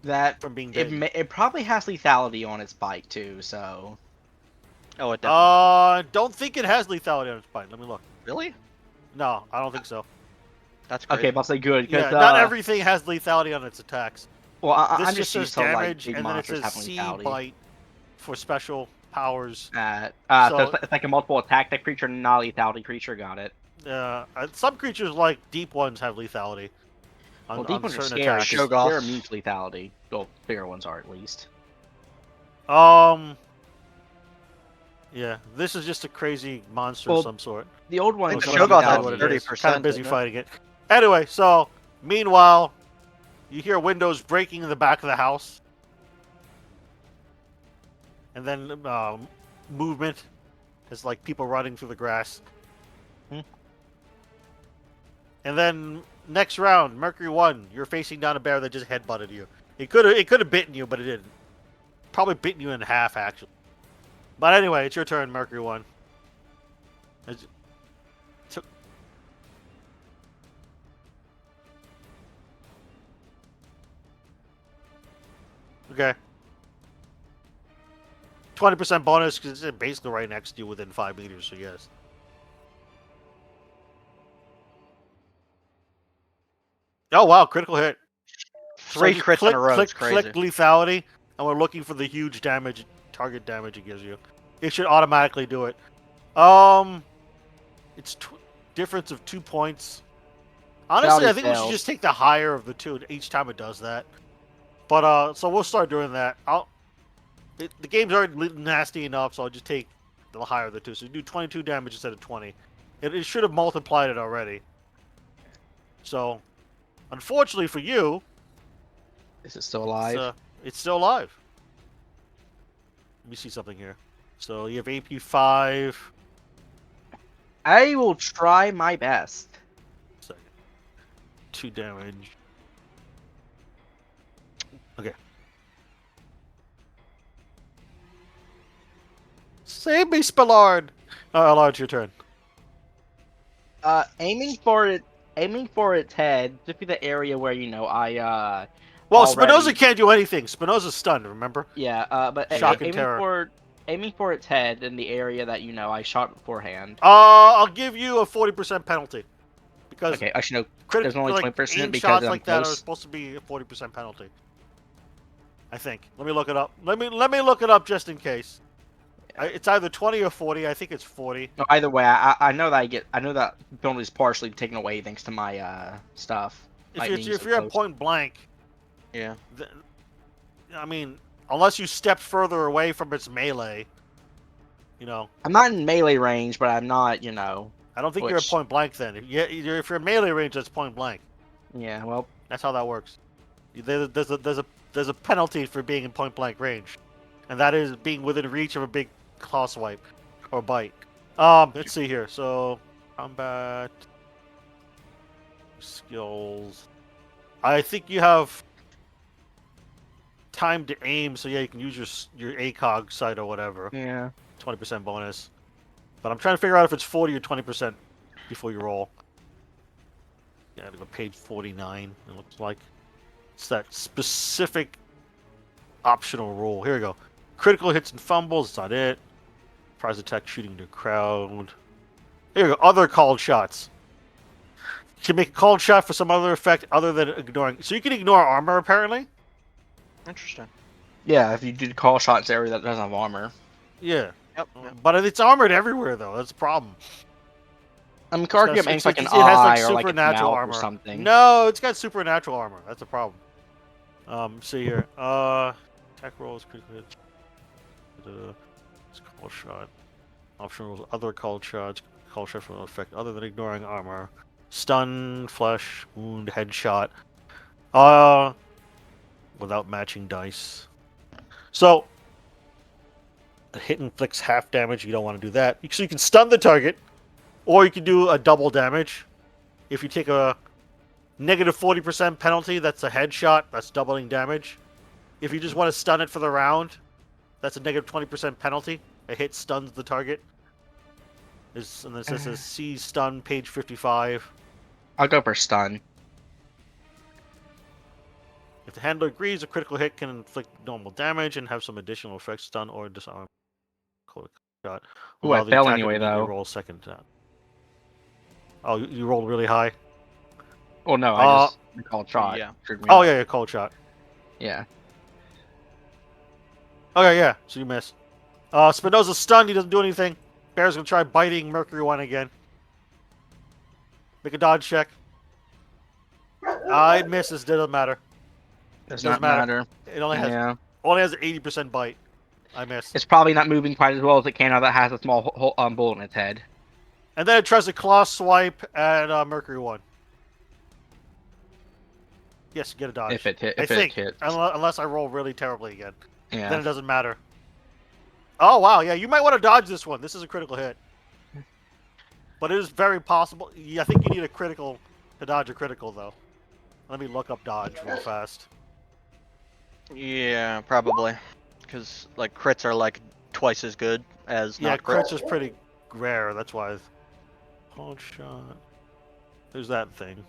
that from being bitten. it probably has lethality on its bite too. So Oh, it definitely. Don't think it has lethality on its bite. Let me look. Really? No, I don't think so. That's crazy. okay, must say good Yeah, because not everything has lethality on its attacks. well, This I'm just just says used to like damage, big and then it monsters says having C lethality. bite for special powers. So So- it's like a multiple attack type creature, not lethality creature. Got it. Some creatures like deep ones have lethality on, Well, deep on ones are certain scary. attacks. Show- 'Cause they're Shogoths. immune to lethality. Well, bigger ones are at least. Yeah, this is just a crazy monster Well, of some sort. The old I ones. think Don't the don't know Shogoth have had what it lethality. is. 30%, Kind of busy isn't it? fighting it. Anyway, so meanwhile, you hear windows breaking in the back of the house, and then movement. It's like people running through the grass. Hmm. And then next round, Mercury 1, you're facing down a bear that just headbutted you. It could have bitten you, but it didn't. Probably bitten you in half actually. But anyway, it's your turn, Mercury 1. Okay. 20% bonus because it's basically right next to you within 5 meters, so yes. Oh wow, critical hit. 3 just crits in a row. It's crazy. Click lethality, and we're looking for the huge damage, target damage it gives you. It should automatically do it. It's difference of 2 points. Honestly, Lethality I think we should fails. just take the higher of the two each time it does that. But so we'll start doing that. The game's already nasty enough, so I'll just take the higher of the two. So you do 22 damage instead of 20. It should have multiplied it already. So, unfortunately for you, Is it still alive? it's still alive. Let me see something here. So you have AP 5. I will try my best. Second. 2 damage. Okay. Save me, Spillard! Allard, your turn. Aiming for its head, just be the area where I Well, already- Spinoza can't do anything. Spinoza's stunned, remember? yeah, but Shock and terror. aiming for its head in the area that I shot beforehand. I'll give you a 40% penalty. because Okay, actually no. critical There's only like 20% aim because shots I'm like that are close. supposed to be a 40% penalty. I think. Let me look it up. Let me look it up just in case. It's either 20 or 40. I think it's 40. No, either way, I know that I know that penalty is partially taken away thanks to my stuff. If you're at point blank, Yeah. th- I mean, unless you step further away from its melee, you know. I'm not in melee range, but I'm not, you know. I don't think you're at Which- point blank then. If you're in melee range, that's point blank. Yeah, well, That's how that works. There's a penalty for being in point blank range, and that is being within reach of a big claw swipe or bite. Let's see here. So combat skills. I think you have time to aim, so yeah, you can use your ACOG sight or whatever. yeah. 20% bonus. But I'm trying to figure out if it's 40 or 20% before you roll. Yeah, to go page 49. It looks like it's that specific optional roll. Here we go. Critical hits and fumbles. That's not it. Surprise attack shooting the crowd. Here we go. Other called shots. You can make a called shot for some other effect other than ignoring. So you can ignore armor apparently. Interesting. Yeah, if you do call shots area that doesn't have armor. Yeah. Yep. yep. But it's armored everywhere though. That's a problem. I mean, Karkium aims like an it has like eye or like its supernatural mouth armor or something. No, it's got supernatural armor. That's a problem. See here. Attack rolls, critical hit. It's call shot. Option rolls, other called shots. Call shot for no effect other than ignoring armor. Stun, flesh, wound, headshot. Without matching dice. So, a hit inflicts half damage. You don't want to do that. So you can stun the target, or you can do a double damage. If you take a negative 40% penalty, that's a headshot. That's doubling damage. If you just want to stun it for the round, that's a negative 20% penalty. A hit stuns the target. And then it says see stun, page 55. I'll go for stun. If the handler agrees, a critical hit can inflict normal damage and have some additional effects, stun or disarm. Cool shot. Ooh, I Allow the fell attacker anyway, to immediately though. roll second attack. Oh, you rolled really high? Oh no, I just called shot. Yeah. Triggered me Oh, up. yeah, cold shot. Yeah. Okay, yeah, so you missed. Spinoza's stunned, he doesn't do anything. Bear's gonna try biting Mercury 1 again. Make a dodge check. It misses, doesn't matter. Does Doesn't not matter. matter. It only has Yeah. an 80% bite. I missed. It's probably not moving quite as well as it can now that it has a small bullet in its head. And then it tries to claw swipe at Mercury 1. Yes, get a dodge. If it hit, I if think, it hits. unless I roll really terribly again. Yeah. Then it doesn't matter. Oh, wow, yeah, you might want to dodge this one. This is a critical hit. But it is very possible. Yeah, I think you need a critical to dodge a critical, though. Let me look up dodge real fast. Yeah, probably. Because like crits are like twice as good as Yeah, not crits crits. is pretty rare, that's why. Hold shot. There's that thing.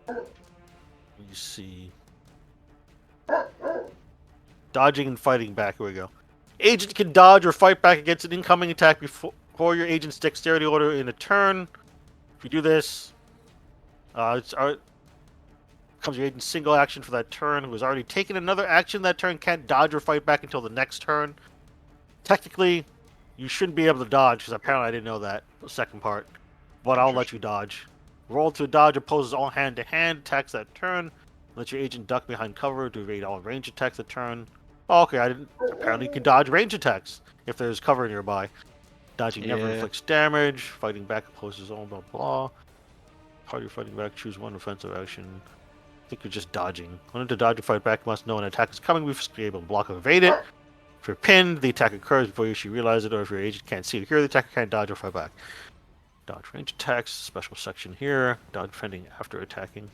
You see. Dodging and fighting back. Here we go. Agent can dodge or fight back against an incoming attack before your agent's dexterity order in a turn. If you do this, comes your agent's single action for that turn, who has already taken another action that turn, can't dodge or fight back until the next turn. Technically, you shouldn't be able to dodge, because apparently I didn't know that, the second part. But I'll let you dodge. Roll to dodge opposes all hand-to-hand attacks that turn. Let your agent duck behind cover to evade all range attacks that turn. Oh, okay, apparently you can dodge range attacks if there's cover nearby. Dodging never Yeah. inflicts damage. Fighting back opposes all blah blah. Party fighting back, choose one offensive action. I think you're just dodging. When to dodge or fight back, must know an attack is coming before you're able to block or evade it. If you're pinned, the attack occurs before you actually realize it, or if your agent can't see or hear the attacker, can't dodge or fight back. Dodge range attacks, special section here. Dodge defending after attacking.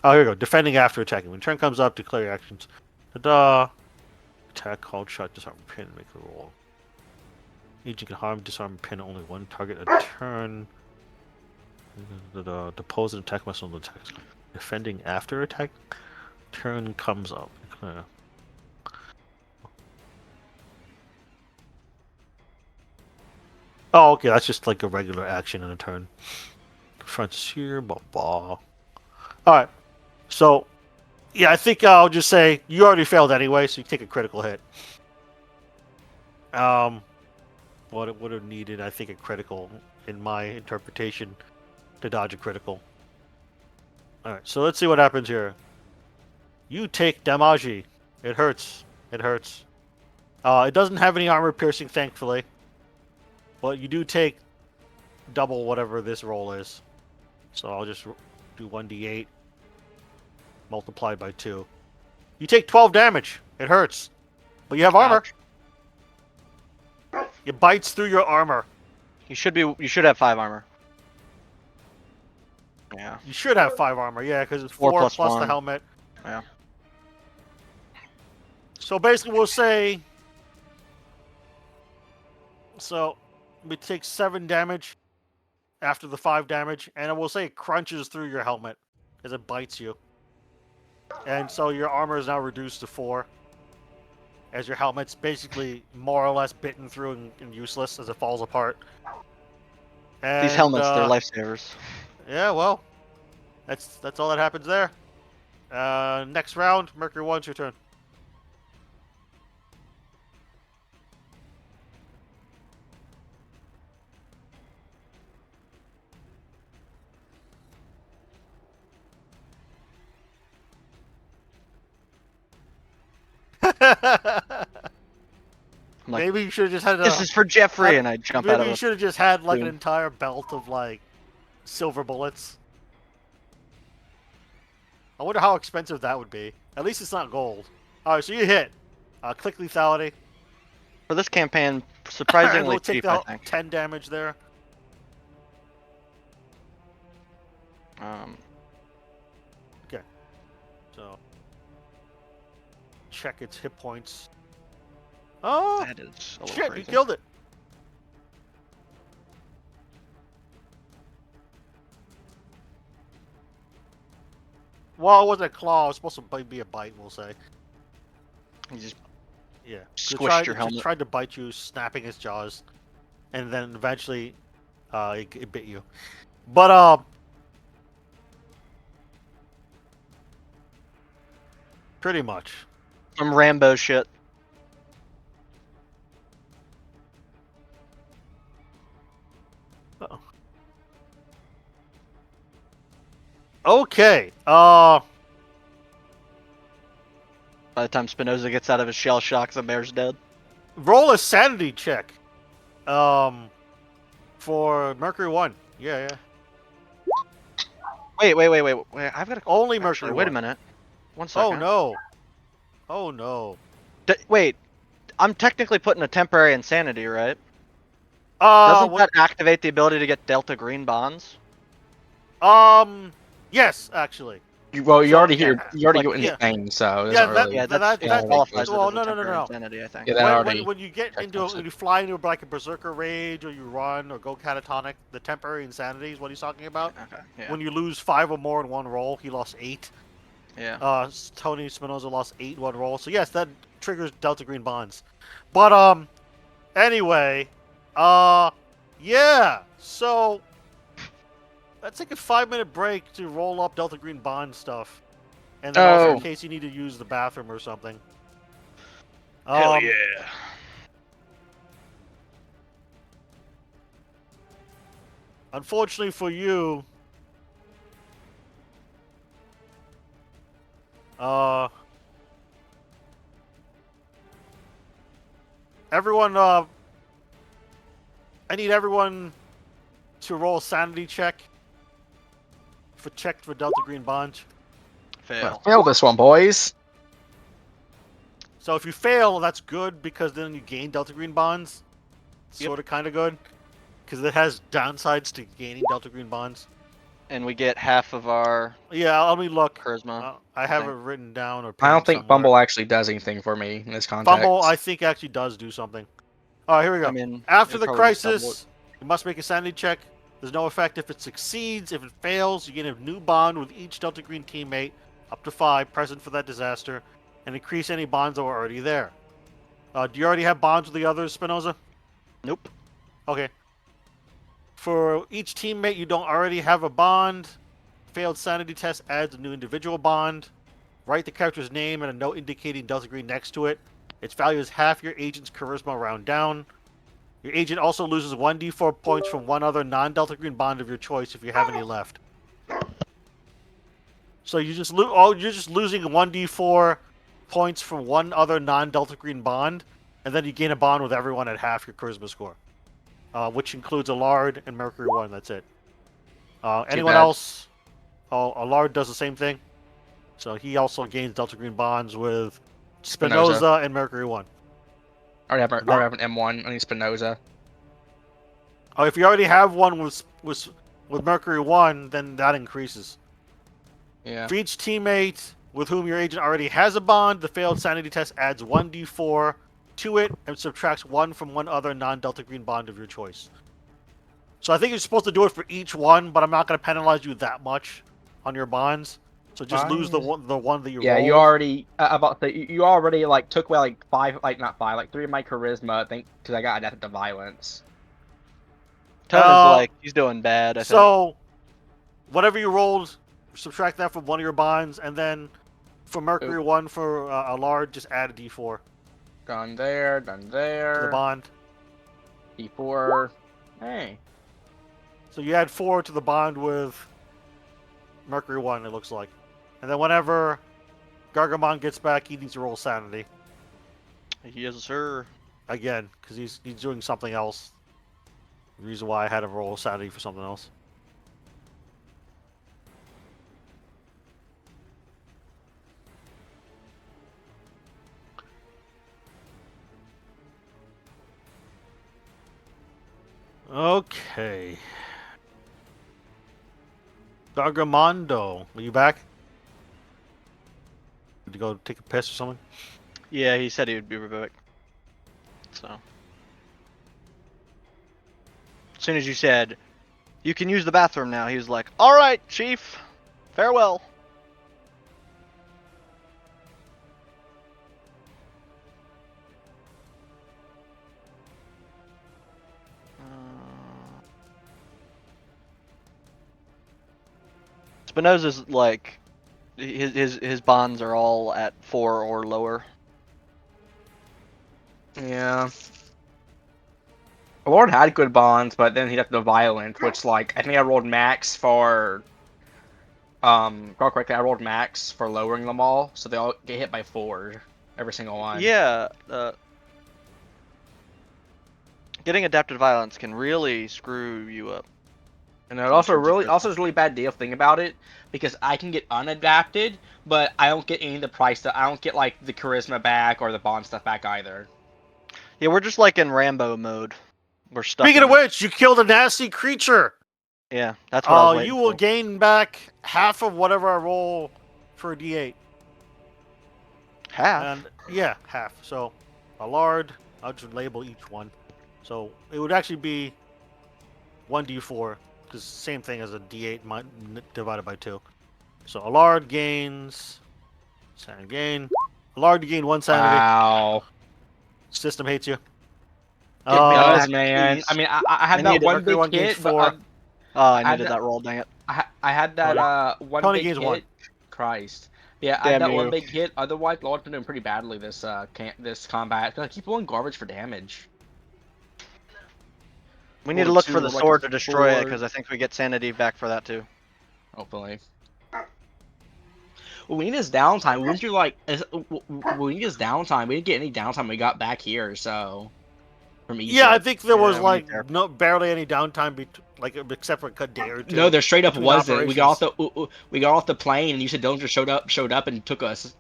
Oh, here we go. Defending after attacking. When turn comes up, declare your actions. Ta-da! Attack, called shot, disarm, pin, make a roll. Agent can harm, disarm, pin only one target a turn. Depose an attack must only attack. Defending after attack. Turn comes up. Oh, okay, that's just like a regular action in a turn. Frontier, blah, blah. Alright. So, yeah, I think I'll just say you already failed anyway, so you take a critical hit. What it would have needed, I think, a critical, in my interpretation, to dodge a critical. Alright, so let's see what happens here. You take damage. It hurts. It hurts. It doesn't have any armor piercing, thankfully. But you do take double whatever this roll is. So I'll just do 1d8 multiplied by 2. You take 12 damage. It hurts. But you have armor. Ouch. It bites through your armor. You should have 5 armor. Yeah. You should have 5 armor, yeah, because it's 4 4 plus plus the 1. helmet. Yeah. So basically we'll say... So, we take 7 damage after the 5 damage, and we'll say it crunches through your helmet as it bites you. And so your armor is now reduced to 4, as your helmet's basically more or less bitten through and useless as it falls apart. And, These helmets, they're lifesavers. Yeah, well, that's all that happens there. Next round, Mercury 1, it's your turn. I'm like, Maybe you should have just had a... this is for Jeffrey, and I jump out Maybe of you it. should have just had like an boom. entire belt of like silver bullets. I wonder how expensive that would be. At least it's not gold. Alright, so you hit. Click lethality. For this campaign, And surprisingly we'll take cheap, the I think. 10 damage there. So check its hit points. Oh That is a little shit, crazy. you killed it. Well, it wasn't a claw, it was supposed to be a bite, we'll say. You just Yeah. Squished your It helmet. just tried to bite you, snapping its jaws. And then eventually it bit you. But pretty much. some Rambo shit. Uh-oh. Okay. By the time Spinoza gets out of his shell shock, the bear's dead. Roll a sanity check. For Mercury 1. Yeah. Wait. I've got a Only actually, Mercury wait a 1. minute. 1 second. Oh no. Oh no. Wait. I'm technically putting a temporary insanity, right? Doesn't that activate the ability to get Delta Green bonds? Yes, actually. You So, already yeah, you already like, go in yeah. the thing, so it Yeah, doesn't that- really. Yeah, that- that that- qualifies it well, as a no. temporary insanity, I think. Yeah, that already When you get checked into box when it. you fly into like a berserker rage or you run or go catatonic, the temporary insanity is what he's talking about. Okay. Yeah. When you lose 5 or more in one roll, he lost 8. Yeah. Tony Spinoza lost 8 in one roll. So yes, that triggers Delta Green bonds. But anyway, yeah. So let's take a 5-minute break to roll up Delta Green bond stuff, and then also in Oh. case you need to use the bathroom or something. Hell yeah. Unfortunately for you, everyone, I need everyone to roll a sanity check for Delta Green bonds. Fail. Fail this one, boys. So if you fail, that's good because then you gain Delta Green bonds. Yep. Sort of, kind of good, because it has downsides to gaining Delta Green bonds. And we get half of our Yeah, let me look. charisma. I have it thing. written down or. I pinned don't think somewhere. Bumble actually does anything for me in this context. Fumble, I think, actually does do something. All right, here we go. I mean, After it'd the probably just double crisis, you must make a sanity check. There's no effect if it succeeds. If it fails, you get a new bond with each Delta Green teammate, up to 5, present for that disaster, and increase any bonds that were already there. Do you already have bonds with the others, Spinoza? Nope. Okay. For each teammate you don't already have a bond, failed sanity test adds a new individual bond. Write the character's name and a note indicating Delta Green next to it. Its value is half your agent's charisma round down. Your agent also loses 1d4 points from one other non-Delta Green bond of your choice if you have any left. So you just you're just losing 1d4 points from one other non-Delta Green bond, and then you gain a bond with everyone at half your charisma score, which includes Allard and Mercury 1. That's it. Anyone bad. else? Oh, Allard does the same thing. So he also gains Delta Green bonds with Spinoza and Mercury 1. I already have an M1. I need Spinoza. Oh, if you already have one with Mercury 1, then that increases. Yeah. For each teammate with whom your agent already has a bond, the failed sanity test adds 1d4 to it and subtracts 1 from one other non-Delta Green bond of your choice. So I think you're supposed to do it for each one, but I'm not going to penalize you that much on your bonds. So just lose the one that you Yeah, rolled. you already you already like took away like 5, like not 5, like 3 of my charisma. I think because I got adapted to violence. Tony's like, he's doing bad, I think. So, whatever you rolled, subtract that from one of your bonds, and then for Mercury 1 for Allard, just add a d4 Done there, done there. to the bond. D4. Hey. So you add 4 to the bond with Mercury 1, it looks like. And then whenever Gargamon gets back, he needs to roll sanity. Yes, sir. Again, because he's doing something else. The reason why I had to roll sanity for something else. Okay. Gargamando, are you back? Did you go take a piss or something? Yeah, he said he would be right back. So. As soon as you said, you can use the bathroom now, he was like, alright, Chief. Farewell. Spinoza's like, his bonds are all at 4 or lower. Yeah. Lord had good bonds, but then he got the violent, which like I think I rolled max for recall correctly, I rolled max for lowering them all, so they all get hit by 4. Every single one. Yeah, getting adapted violence can really screw you up. And it also is a really bad deal thing about it, because I can get unadapted, but I don't get any of the price I don't get like the charisma back or the bond stuff back either. Yeah, we're just like in Rambo mode. We're stuck. Speaking of which, you killed a nasty creature. Yeah, that's what I was waiting you will for. gain back half of whatever I roll for a d8. Half? And yeah, half. So, Allard, I'll just label each one. So, it would actually be 1d4, because same thing as a d8 divided by 2. So, Allard gains... sanity gain. Allard, you gain 1 sanity. Wow. System hates you. It does, man. geez. I mean, I had that one big Everyone gains hit, 4. but Oh, I needed that roll, dang it. I had that one Tony big gains hit. 1. Christ. Yeah, I had Damn that one you. big hit. Otherwise, Lord's been doing pretty badly this this combat. I keep rolling garbage for damage. We need to Roll look 2, for the roll like a sword to destroy it, 4. because I think we get sanity back for that too. Hopefully. Well, we need this downtime. We went through like we need this downtime. We didn't get any downtime. We got back here, so from Egypt. Yeah, I think there was Yeah, like there. barely any downtime, except for a day or 2. No, there straight up between wasn't. We got operations. off the plane, and you said Dillinger showed up and took us.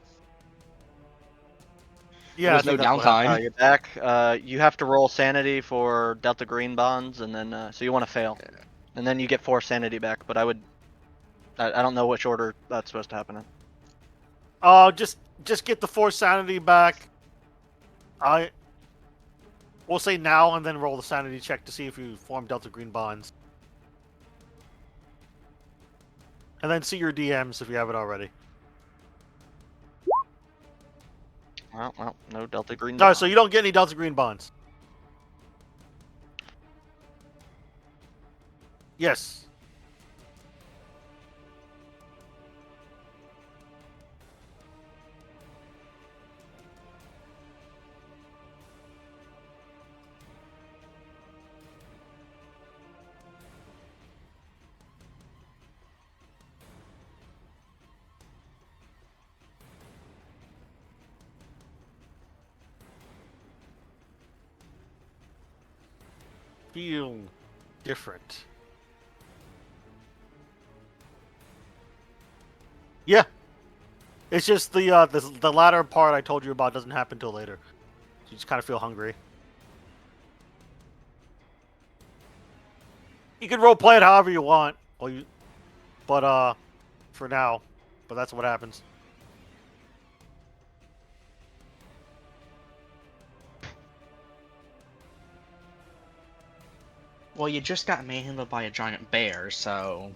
Yeah, There was I think no that's what happened. downtime. You're back. You have to roll sanity for Delta Green bonds, and then so you want to fail, and then you get 4 sanity back. But I don't know which order that's supposed to happen in. Just get the 4 sanity back. We'll say now and then roll the sanity check to see if you form Delta Green bonds. And then see your DMs if you have it already. Well, no Delta Green. No, so you don't get any Delta Green bonds. Yes. Feel different. Yeah. It's just the latter part I told you about doesn't happen till later. You just kind of feel hungry. You can role play it however you want, but for now, but that's what happens. Well, you just got manhandled by a giant bear, so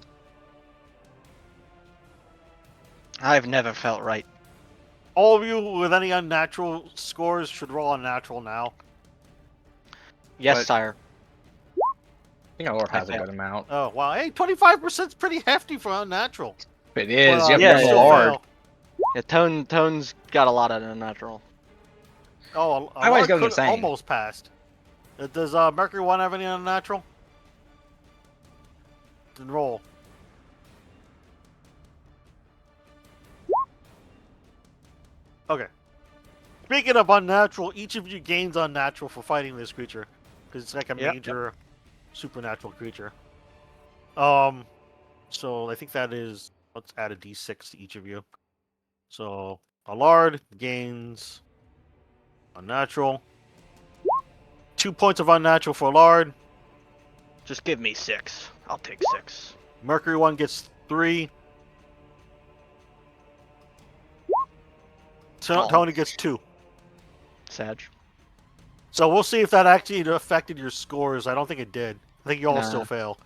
I've never felt right. All of you with any unnatural scores should roll unnatural now. Yes, But- sire. I think our Lord I has a failed. good amount. Oh wow, hey, 25% is pretty hefty for unnatural. It is. But, You have yeah, to yeah, roll hard. fail. Yeah, Tone's got a lot of unnatural. Oh, I always go could insane. almost passed. Does Mercury 1 have any unnatural? Then roll. Okay. Speaking of unnatural, each of you gains unnatural for fighting this creature, because it's like a Yep. major supernatural creature. So I think that is. Let's add a d6 to each of you. So Allard gains unnatural. 2 points of unnatural for Allard. Just give me 6. I'll take 6. Mercury 1 gets 3. Oh. Tony gets 2. Sag. So we'll see if that actually affected your scores. I don't think it did. I think you all Nah. still fail.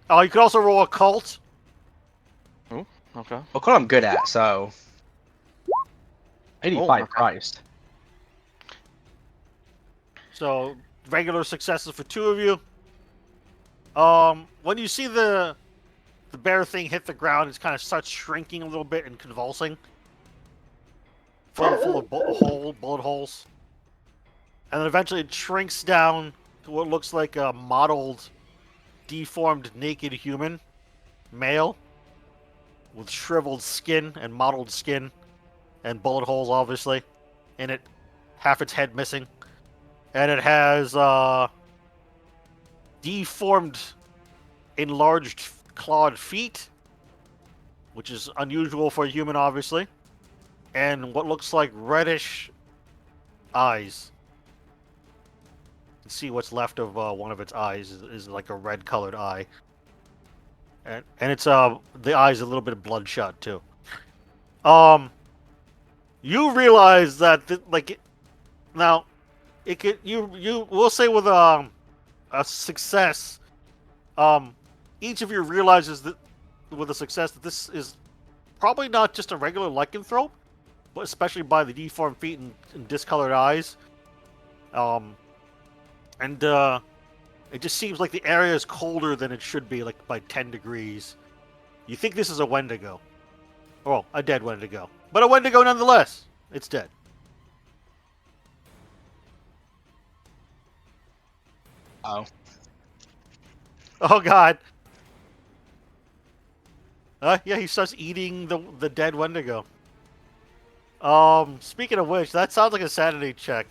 Oh, you could also roll occult. Okay. Look what I'm good at, so 85 okay. Christ. So regular successes for 2 of you. When you see the bear thing hit the ground, it kind of starts shrinking a little bit and convulsing, full of bullet holes, and then eventually it shrinks down to what looks like a mottled, deformed, naked human male with shriveled skin and mottled skin and bullet holes, obviously, in it, half its head missing. And it has deformed, enlarged clawed feet, which is unusual for a human, obviously, and what looks like reddish eyes. You can see what's left of one of its eyes is like a red-colored eye, and it's the eye's a little bit bloodshot too. You realize that now. It could you will say with a success, each of you realizes that with a success that this is probably not just a regular lycanthrope, but especially by the deformed feet and discolored eyes. It just seems like the area is colder than it should be, like by 10 degrees. You think this is a Wendigo, well, a dead Wendigo, but a Wendigo nonetheless. It's dead. Oh. Oh God. Yeah, he starts eating the dead Wendigo. Speaking of which, that sounds like a sanity check.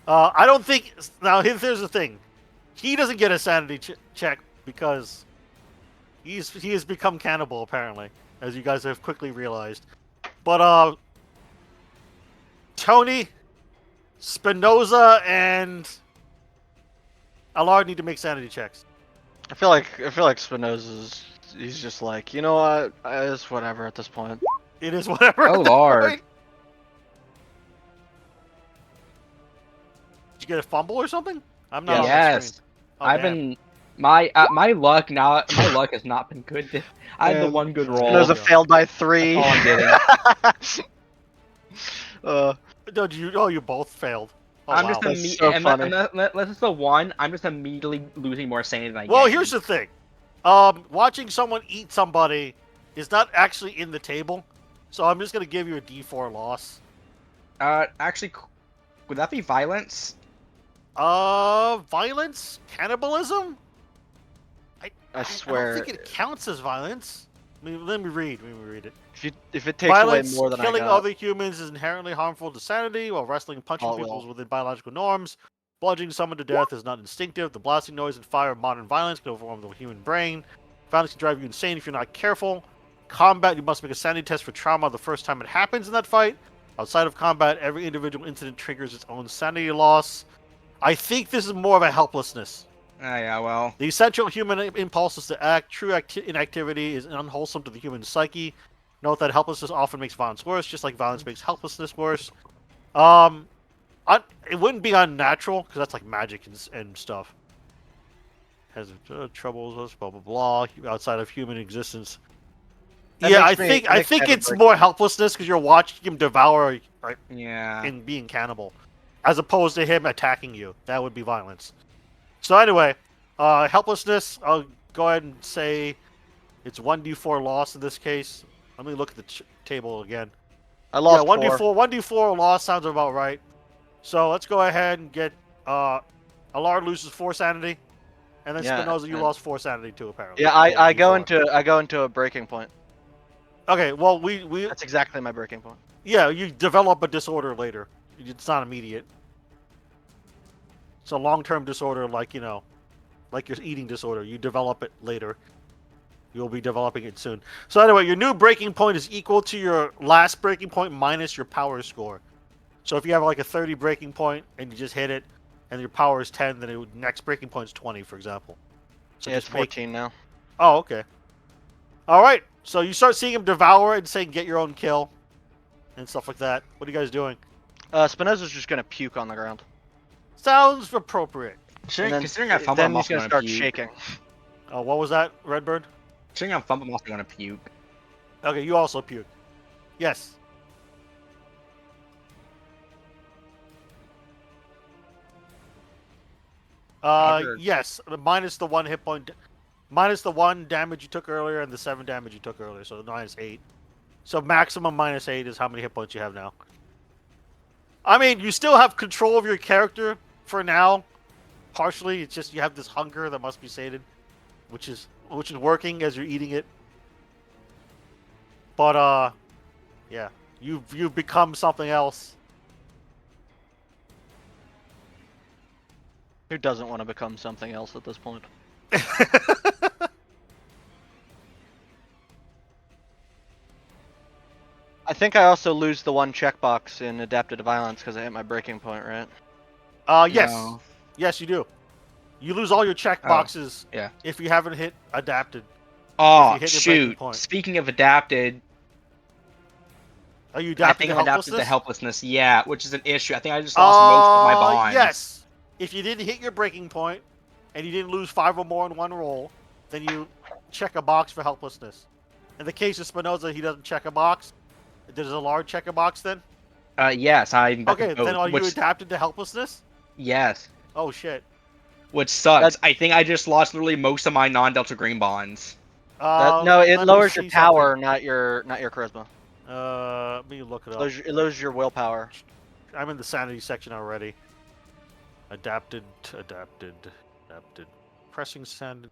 I don't think. Now, here's the thing. He doesn't get a sanity check because he has become cannibal, apparently, as you guys have quickly realized. But Tony, Spinoza, and Allard need to make sanity checks. I feel like Spinoza's. He's just like, you know what? It's whatever at this point. It is whatever. Oh, at this Lord. point. Did you get a fumble or something? I'm not on the Yes. screen. Oh, I've damn. been my luck now. My luck has not been good. I had the Man, one good roll. Spinoza failed by 3. That's all I'm getting. No, you both failed. Oh, I'm wow. just That's so funny. unless it's the one, I'm just immediately losing more sanity than I Well, gain. here's the thing. Watching someone eat somebody is not actually in the table, so I'm just gonna give you a D4 loss. Actually, would that be violence? Violence? Cannibalism? I I swear, don't think it counts as violence. Let me read it. if it takes Violence, away more than I killing got, other humans is inherently harmful to sanity, while wrestling and punching Oh, it people will. is within biological norms. Bludgeoning someone to death is not instinctive. The blasting noise and fire of modern violence can overwhelm the human brain. Violence can drive you insane if you're not careful. Combat, you must make a sanity test for trauma the first time it happens in that fight. Outside of combat, every individual incident triggers its own sanity loss. I think this is more of a helplessness. Yeah, well. The essential human impulse is to act. True inactivity is unwholesome to the human psyche. Note that helplessness often makes violence worse, just like violence makes helplessness worse. It wouldn't be unnatural because that's like magic and stuff. Has troubles, blah blah blah. Outside of human existence. That Yeah, I makes me- think that I makes me think have a it's break. more helplessness because you're watching him devour Yeah. and being cannibal, as opposed to him attacking you. That would be violence. So anyway, helplessness. I'll go ahead and say it's 1d4 loss in this case. Let me look at the table again. I lost yeah, 4. 1d4 loss sounds about right. So let's go ahead and get Allard loses 4 sanity, and then Yeah, Spinoza, you and- lost 4 sanity too, apparently. Yeah, So I go 1d4. into a breaking point. Okay, well we That's exactly my breaking point. yeah, you develop a disorder later. It's not immediate. It's a long-term disorder, like like your eating disorder. You develop it later. You'll be developing it soon. So anyway, your new breaking point is equal to your last breaking point minus your power score. So if you have like a 30 breaking point and you just hit it, and your power is 10, then the next breaking point is 20, for example. So Yeah, it's just make- 14 now. Oh, okay. All right. So you start seeing him devour and saying, "Get your own kill," and stuff like that. What are you guys doing? Spinoza's just gonna puke on the ground. Sounds appropriate. Considering, And then, considering I fumble, then I'm he's also gonna gonna start puke. shaking. Oh, what was that, Redbird? Considering I'm fumble, I'm also gonna puke. Okay, you also puke. Yes. Roger. Yes, minus the 1 hit point, minus the 1 damage you took earlier and the 7 damage you took earlier, so minus 8. So maximum minus 8 is how many hit points you have now. I mean, you still have control of your character for now. Partially, it's just you have this hunger that must be sated, which is working as you're eating it. But yeah, you've become something else. Who doesn't want to become something else at this point? I think I also lose the 1 checkbox in adapted to violence because I hit my breaking point, right? Yes. No. Yes, you do. You lose all your check boxes yeah. if you haven't hit adapted. Oh, hit your breaking shoot. point. Speaking of adapted, Are you I adapted think to I'm adapted to helplessness? helplessness. Yeah, which is an issue. I think I just lost most of my bonds. Yes. If you didn't hit your breaking point and you didn't lose 5 or more in one roll, then you check a box for helplessness. In the case of Spinoza, he doesn't check a box. Does Allard check a box then? Yes, I. Okay, then are you adapted to helplessness? Yes, Oh shit. which sucks. I think I just lost literally most of my non-Delta Green bonds. No, it let me lowers your see power, not your charisma. something. Let me look it up. It lowers your willpower. I'm in the sanity section already. Adapted. Pressing sanity,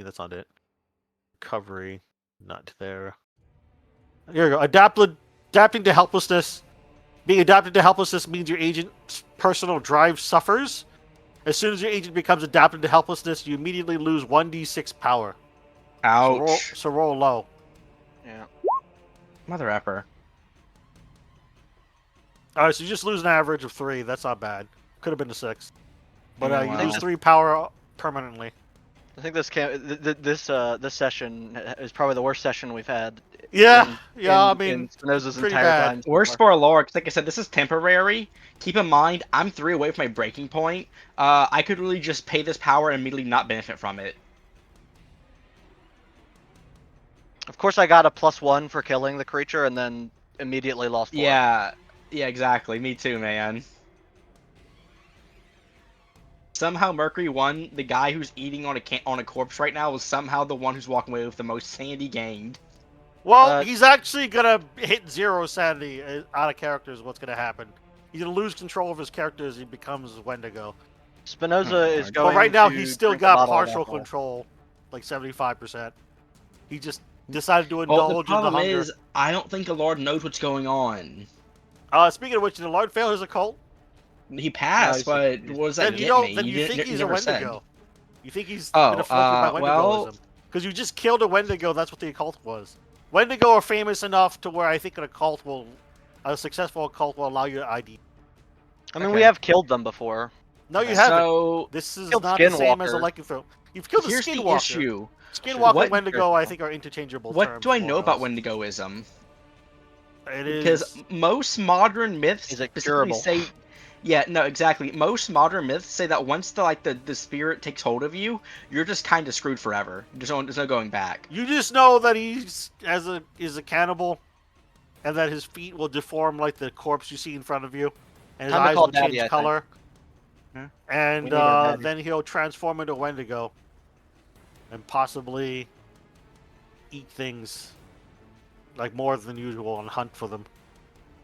that's not it. Recovery, not there. Here we go. Adapting to helplessness. Being adapted to helplessness means your agent's personal drive suffers. As soon as your agent becomes adapted to helplessness, you immediately lose 1d6 power. Ouch. So roll low. Yeah. Mother effer. Alright, so you just lose an average of 3. That's not bad. Could have been a 6. But Yeah, you wow. lose 3 power permanently. I think this session is probably the worst session we've had. Yeah, in- yeah, I in mean, Spinoza's pretty entire bad. time. so Worse far. for Allura, 'cause like I said, this is temporary. Keep in mind, I'm 3 away from my breaking point. I could really just pay this power and immediately not benefit from it. Of course, I got a +1 for killing the creature, and then immediately lost 4. Yeah, exactly. Me too, man. Somehow Mercury 1, the guy who's eating on a corpse right now, was somehow the one who's walking away with the most sanity gained. Well, Uh, he's actually gonna hit 0 sanity out of character is what's gonna happen. He's gonna lose control of his character as he becomes Wendigo. Spinoza Oh, is Lord. going. But right now to he's still drink a got bottle of partial alcohol. control, like 75%. He just decided to Well, indulge the in the problem hunger. is, I don't think the Lord knows what's going on. Speaking of which, did the Lord fail his occult? He passed, No, but what does that Then you get don't. me? Then you think didn't- he's a never said. Wendigo. You think he's Oh, been afflicted by well- Wendigoism? Because you just killed a Wendigo. That's what the occult was. Wendigo are famous enough to where I think a successful occult will allow you to ID. I mean, Okay. we have killed them before. No, you haven't. So This is Killed not the same as a Skinwalker. lycanthrope. You've killed a here's the Skinwalker. issue. Skinwalker What- and Wendigo, I think, are interchangeable What terms. do I more know or about less. Wendigoism? It Because is. most modern myths Is it specifically curable? say, yeah, no, exactly. Most modern myths say that once the spirit takes hold of you, you're just kind of screwed forever. There's no going back. You just know that he's is a cannibal, and that his feet will deform like the corpse you see in front of you, and his Time to eyes call will Daddy, change I think. color. Hmm? And We need our Daddy. then he'll transform into Wendigo, and possibly eat things like more than usual and hunt for them.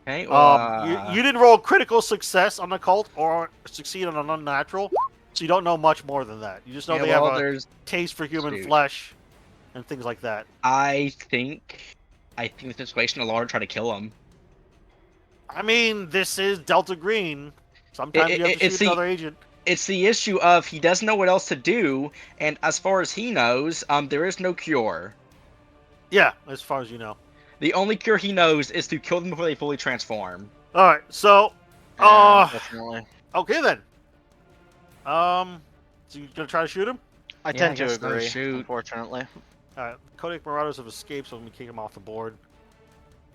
Okay, well, You didn't roll critical success on the cult or succeed on an unnatural, so you don't know much more than that. You just know yeah, they well, have a there's. taste for human Shoot. flesh and things like that. I think the situation, the Lord tried to kill him. I mean, this is Delta Green. Sometimes you have to it's shoot the- another agent. It's the issue of he doesn't know what else to do, and as far as he knows, there is no cure. Yeah, as far as you know. The only cure he knows is to kill them before they fully transform. All right, so Yeah, definitely. okay then. So you gonna try to shoot him? I Yeah, tend I to guess so, agree. shoot. Unfortunately. All right, Kodiak Marauders have escaped, so let me kick them off the board.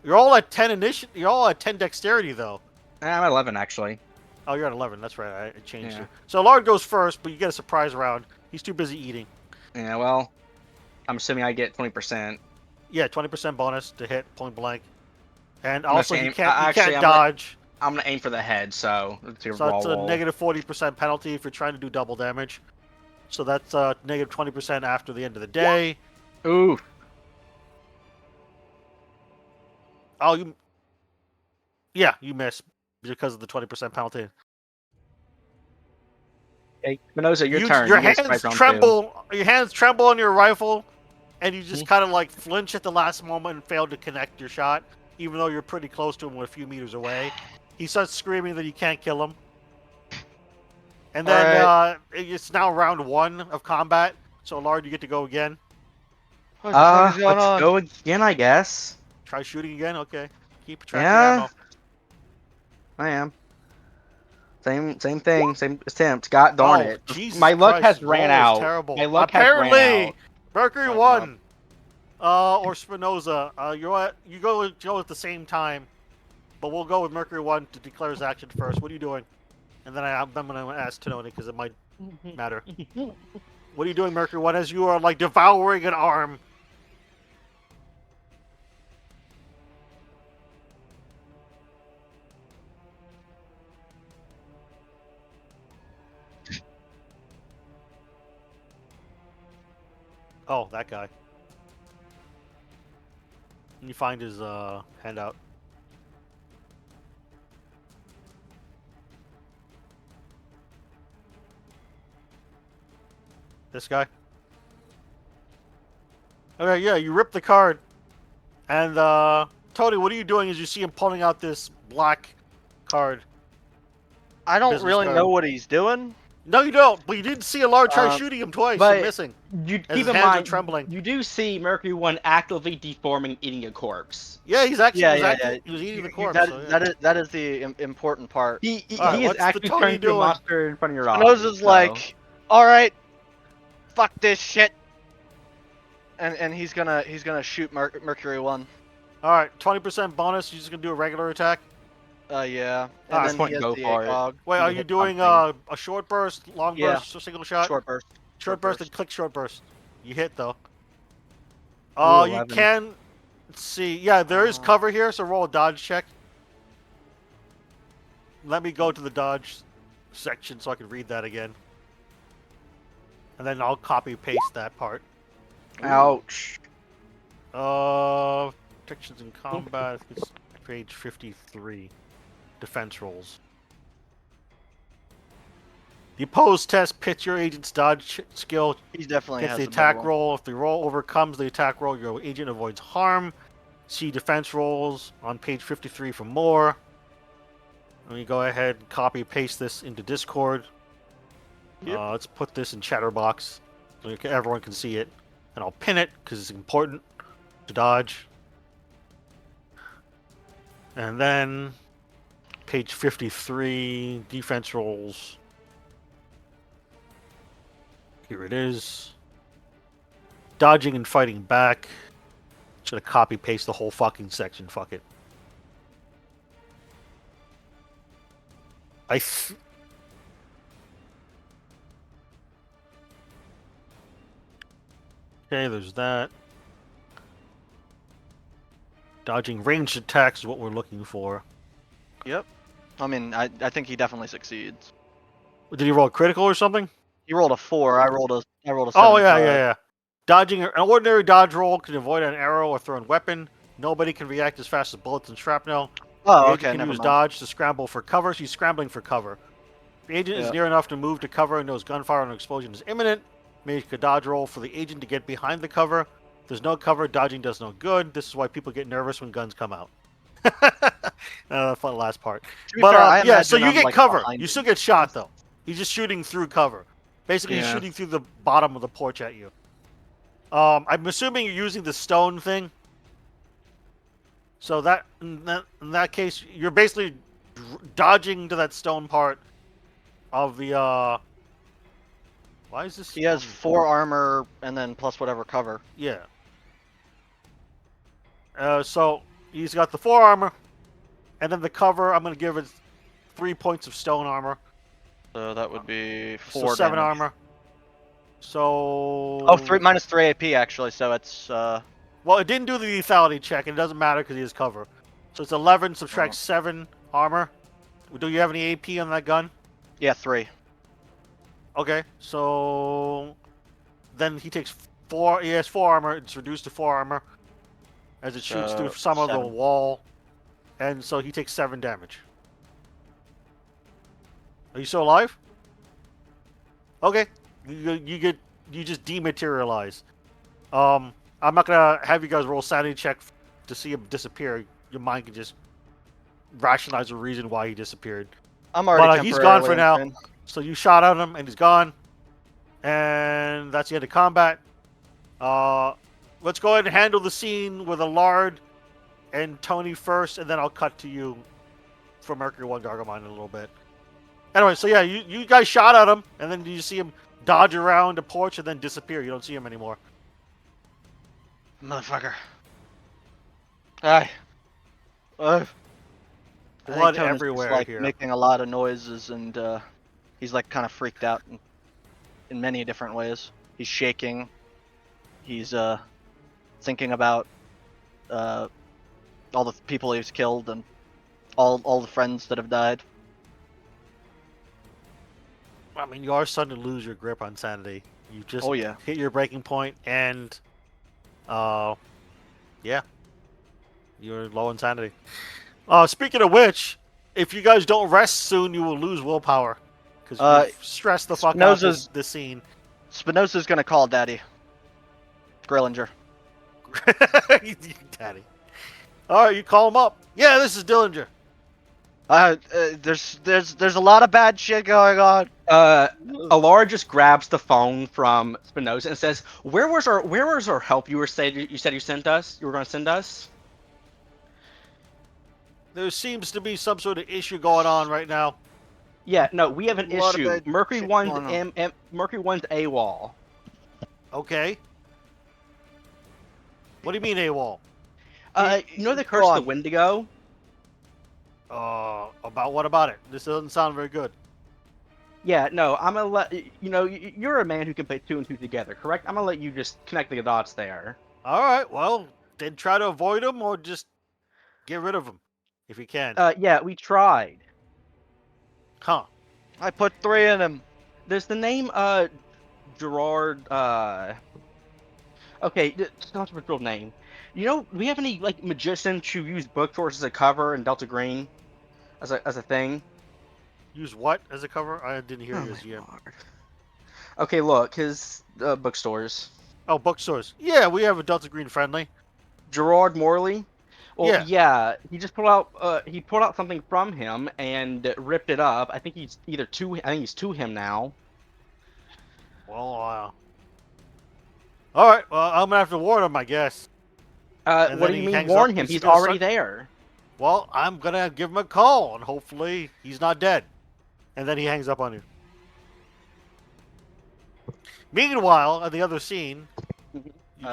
You're all at 10 You're all at 10 dexterity though. I'm at 11 actually. Oh, you're at 11. That's right. I changed Yeah. it. So Lard goes first, but you get a surprise round. He's too busy eating. Yeah, well, I'm assuming I get 20%. Yeah, 20% bonus to hit point blank, and gonna also say- you can't actually, I'm dodge. I'm gonna aim for the head, so it's a So raw that's a roll. negative 40% penalty if you're trying to do double damage. So that's negative 20% after the end of the day. Ooh, Oh, you miss because of the 20% penalty. okay, Minoza, your turn. Your You get hands surprise round two. tremble. Your hands tremble on your rifle, and you just Hmm. kind of like flinch at the last moment and fail to connect your shot, even though you're pretty close to him, a few meters away. He starts screaming that you can't kill him. And then it's now round 1 of combat. So Lard, you get to go again. What the fuck is going Let's on? go again, I guess. Try shooting again. Okay. Keep track Yeah. of ammo. I am. Same thing, same attempt. God darn Oh, it. Jesus My luck Christ, has ran roll is out. Terrible. My luck Apparently, has ran out. Mercury Oh, won. Or Spinoza. You go at the same time, but we'll go with Mercury 1 to declare his action first. What are you doing? And then I'm going to ask Tononi because it might matter. What are you doing, Mercury 1, as you are like devouring an arm? Oh, that guy. And you find his handout. This guy. Okay, yeah, you rip the card. And Tony, what are you doing as you see him pulling out this black card? I don't business really card. know what he's doing. No, you don't, but you did see a large try Um, shooting him twice but- and missing. You As keep his in hands are mind, trembling. you do see Mercury 1 actively deforming, eating a corpse. Yeah, he's actually, Yeah. he was eating the You- corpse. that, so, yeah. that is the important part. He Alright, is what's the actually Tony turning into a doing? monster in front of your eyes. Spinoza's so- like, all right, fuck this shit, and he's gonna shoot Mercury 1. All right, 20% bonus. You're just gonna do a regular attack. Yeah. Ah, And this then point, he has go the for it. ACOG. Wait, You are hit you doing something. a short burst, long Yeah. burst, or single shot? Short burst. Short burst and click short burst. You hit though. Ooh, You 11. can see. Yeah, there is cover here, so roll a dodge check. Let me go to the dodge section so I can read that again. and then I'll copy paste that part. Ouch. Protections in combat. It's page 53. Defense rolls. The opposed test pits your agent's dodge skill. He definitely Gets has the a big attack roll. roll. If the roll overcomes the attack roll, your agent avoids harm. See defense rolls on page 53 for more. Let me go ahead and copy paste this into Discord. Yep. Let's put this in Chatterbox so everyone can see it. And I'll pin it because it's important to dodge. And then page 53, defense rolls. Here it is. Dodging and fighting back. Should have copy paste the whole fucking section. Fuck it. Okay, there's that. Dodging ranged attacks is what we're looking for. Yep. I mean, I think he definitely succeeds. Did he roll a critical or something? He rolled a 4. I rolled a 7. Oh, yeah. Dodging an ordinary dodge roll can avoid an arrow or thrown weapon. Nobody can react as fast as bullets and shrapnel. Oh, The okay. agent can Never use mind. dodge to scramble for cover. So he's scrambling for cover. The agent is Yeah. near enough to move to cover and knows gunfire and explosion is imminent. Make a dodge roll for the agent to get behind the cover. If there's no cover, dodging does no good. This is why people get nervous when guns come out. The last part. To be But fair, I yeah, so imagine you I'm, get like, cover. behind You him. still get shot though. He's just shooting through cover. Basically, he's Yeah. shooting through the bottom of the porch at you. I'm assuming you're using the stone thing. So that in that case, you're basically dodging to that stone part of the. Why is this? He has 4 armor and then plus whatever cover. Yeah. So he's got the 4 armor, and then the cover. I'm gonna give it 3 points of stone armor. So that would be 4 So 7 damage. armor. So. Oh, 3 minus 3 AP actually. So it's Well, it didn't do the lethality check, and it doesn't matter because he has cover. So it's 11 subtract 7 armor. Do you have any AP on that gun? yeah, 3. Okay, so then he takes 4. He has 4 armor. It's reduced to 4 armor as it shoots through some of the 7. wall, and so he takes 7 damage. Are you still alive? Okay, you just dematerialize. I'm not gonna have you guys roll sanity check to see him disappear. Your mind can just rationalize the reason why he disappeared. I'm already he's gone for now. temporarily So you shot at him and he's gone. And that's the end of combat. Let's go ahead and handle the scene with Allard and Tony first, and then I'll cut to you for Mercury 1 Gargamine in a little bit. Anyway, so yeah, you guys shot at him, and then you see him dodge around the porch and then disappear. You don't see him anymore. Motherfucker. Aye. I think Blood Tony's just, everywhere like, here. making a lot of noises, and he's like kind of freaked out in many different ways. He's shaking. He's thinking about all the people he's killed and all the friends that have died. I mean, you are starting to lose your grip on sanity. You just Oh yeah. hit your breaking point, and yeah, you're low on sanity. Speaking of which, if you guys don't rest soon, you will lose willpower because you've stressed the fuck out this scene. Spinoza's gonna call Daddy. Grillinger. Daddy. All right, you call him up. Yeah, this is Dillinger. There's a lot of bad shit going on. Allard just grabs the phone from Spinoza and says, "Where was our help? You said you sent us. You were going to send us." There seems to be some sort of issue going on right now. Yeah, no, we have an A lot of issue. bad Mercury shit 1's going on. Mercury 1's AWOL. Okay. What do you mean AWOL? You know the Curse of the Wendigo? About what about it? This doesn't sound very good. Yeah, no, I'm gonna let you know. You're a man who can put 2 and 2 together, correct? I'm gonna let you just connect the dots there. All right, well, then try to avoid him or just get rid of him if you can. Yeah, we tried. Huh. I put 3 in him. There's the name Gerard. Okay, it's not his real name. You know, do we have any like magicians who use book sources as a cover in Delta Green as a thing? Use what as a cover? I didn't hear Oh you my as yet. lord. Okay, look, his bookstores. Oh, bookstores. Yeah, we have a Delta Green friendly. Gerard Morley. Well, Yeah. yeah, he just pulled out something from him and ripped it up. I think he's I think he's to him now. Well, all right. Well, I'm gonna have to warn him, I guess. And What then do you he mean hangs warn up, him? he's He's gonna already start- there. Well, I'm gonna give him a call, and hopefully he's not dead. And then he hangs up on you. Meanwhile, at the other scene, you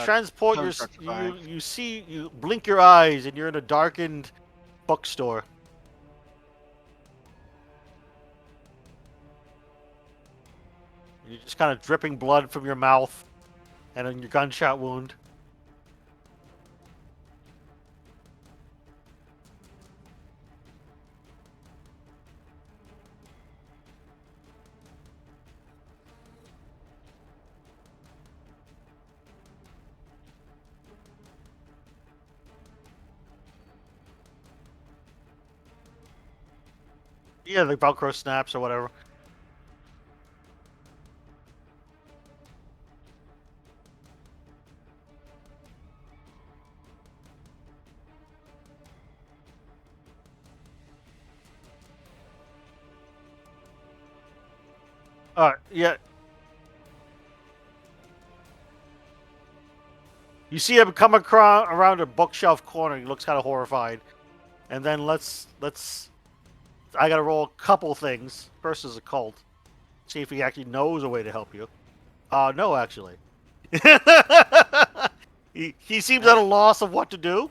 transport phone your starts crying. you blink your eyes, and you're in a darkened bookstore. You're just kind of dripping blood from your mouth, and then your gunshot wound. Yeah, the Velcro snaps or whatever. Alright, yeah. You see him come around a bookshelf corner. He looks kind of horrified. And then let's. I gotta roll a couple things. First is a cult. See if he actually knows a way to help you. No, actually. he seems at a loss of what to do.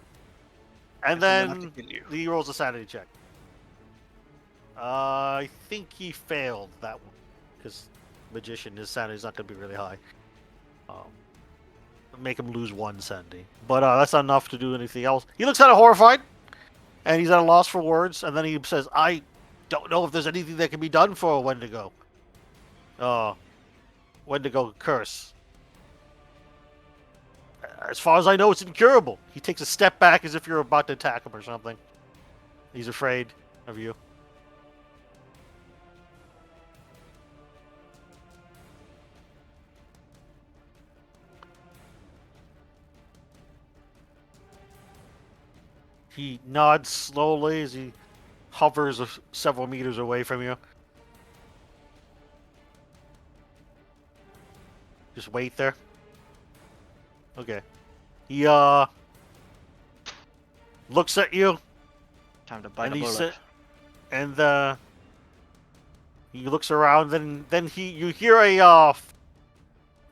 And then he rolls a sanity check. I think he failed that one. Because magician, his sanity's not going to be really high. Make him lose 1 sanity. But that's not enough to do anything else. He looks kind of horrified. And he's at a loss for words. And then he says, I don't know if there's anything that can be done for Wendigo. Wendigo curse. As far as I know, it's incurable. He takes a step back as if you're about to attack him or something. He's afraid of you. He nods slowly as he hovers several meters away from you. Just wait there. Okay. He looks at you Time to bite and a bullet. and he looks around. Then you hear a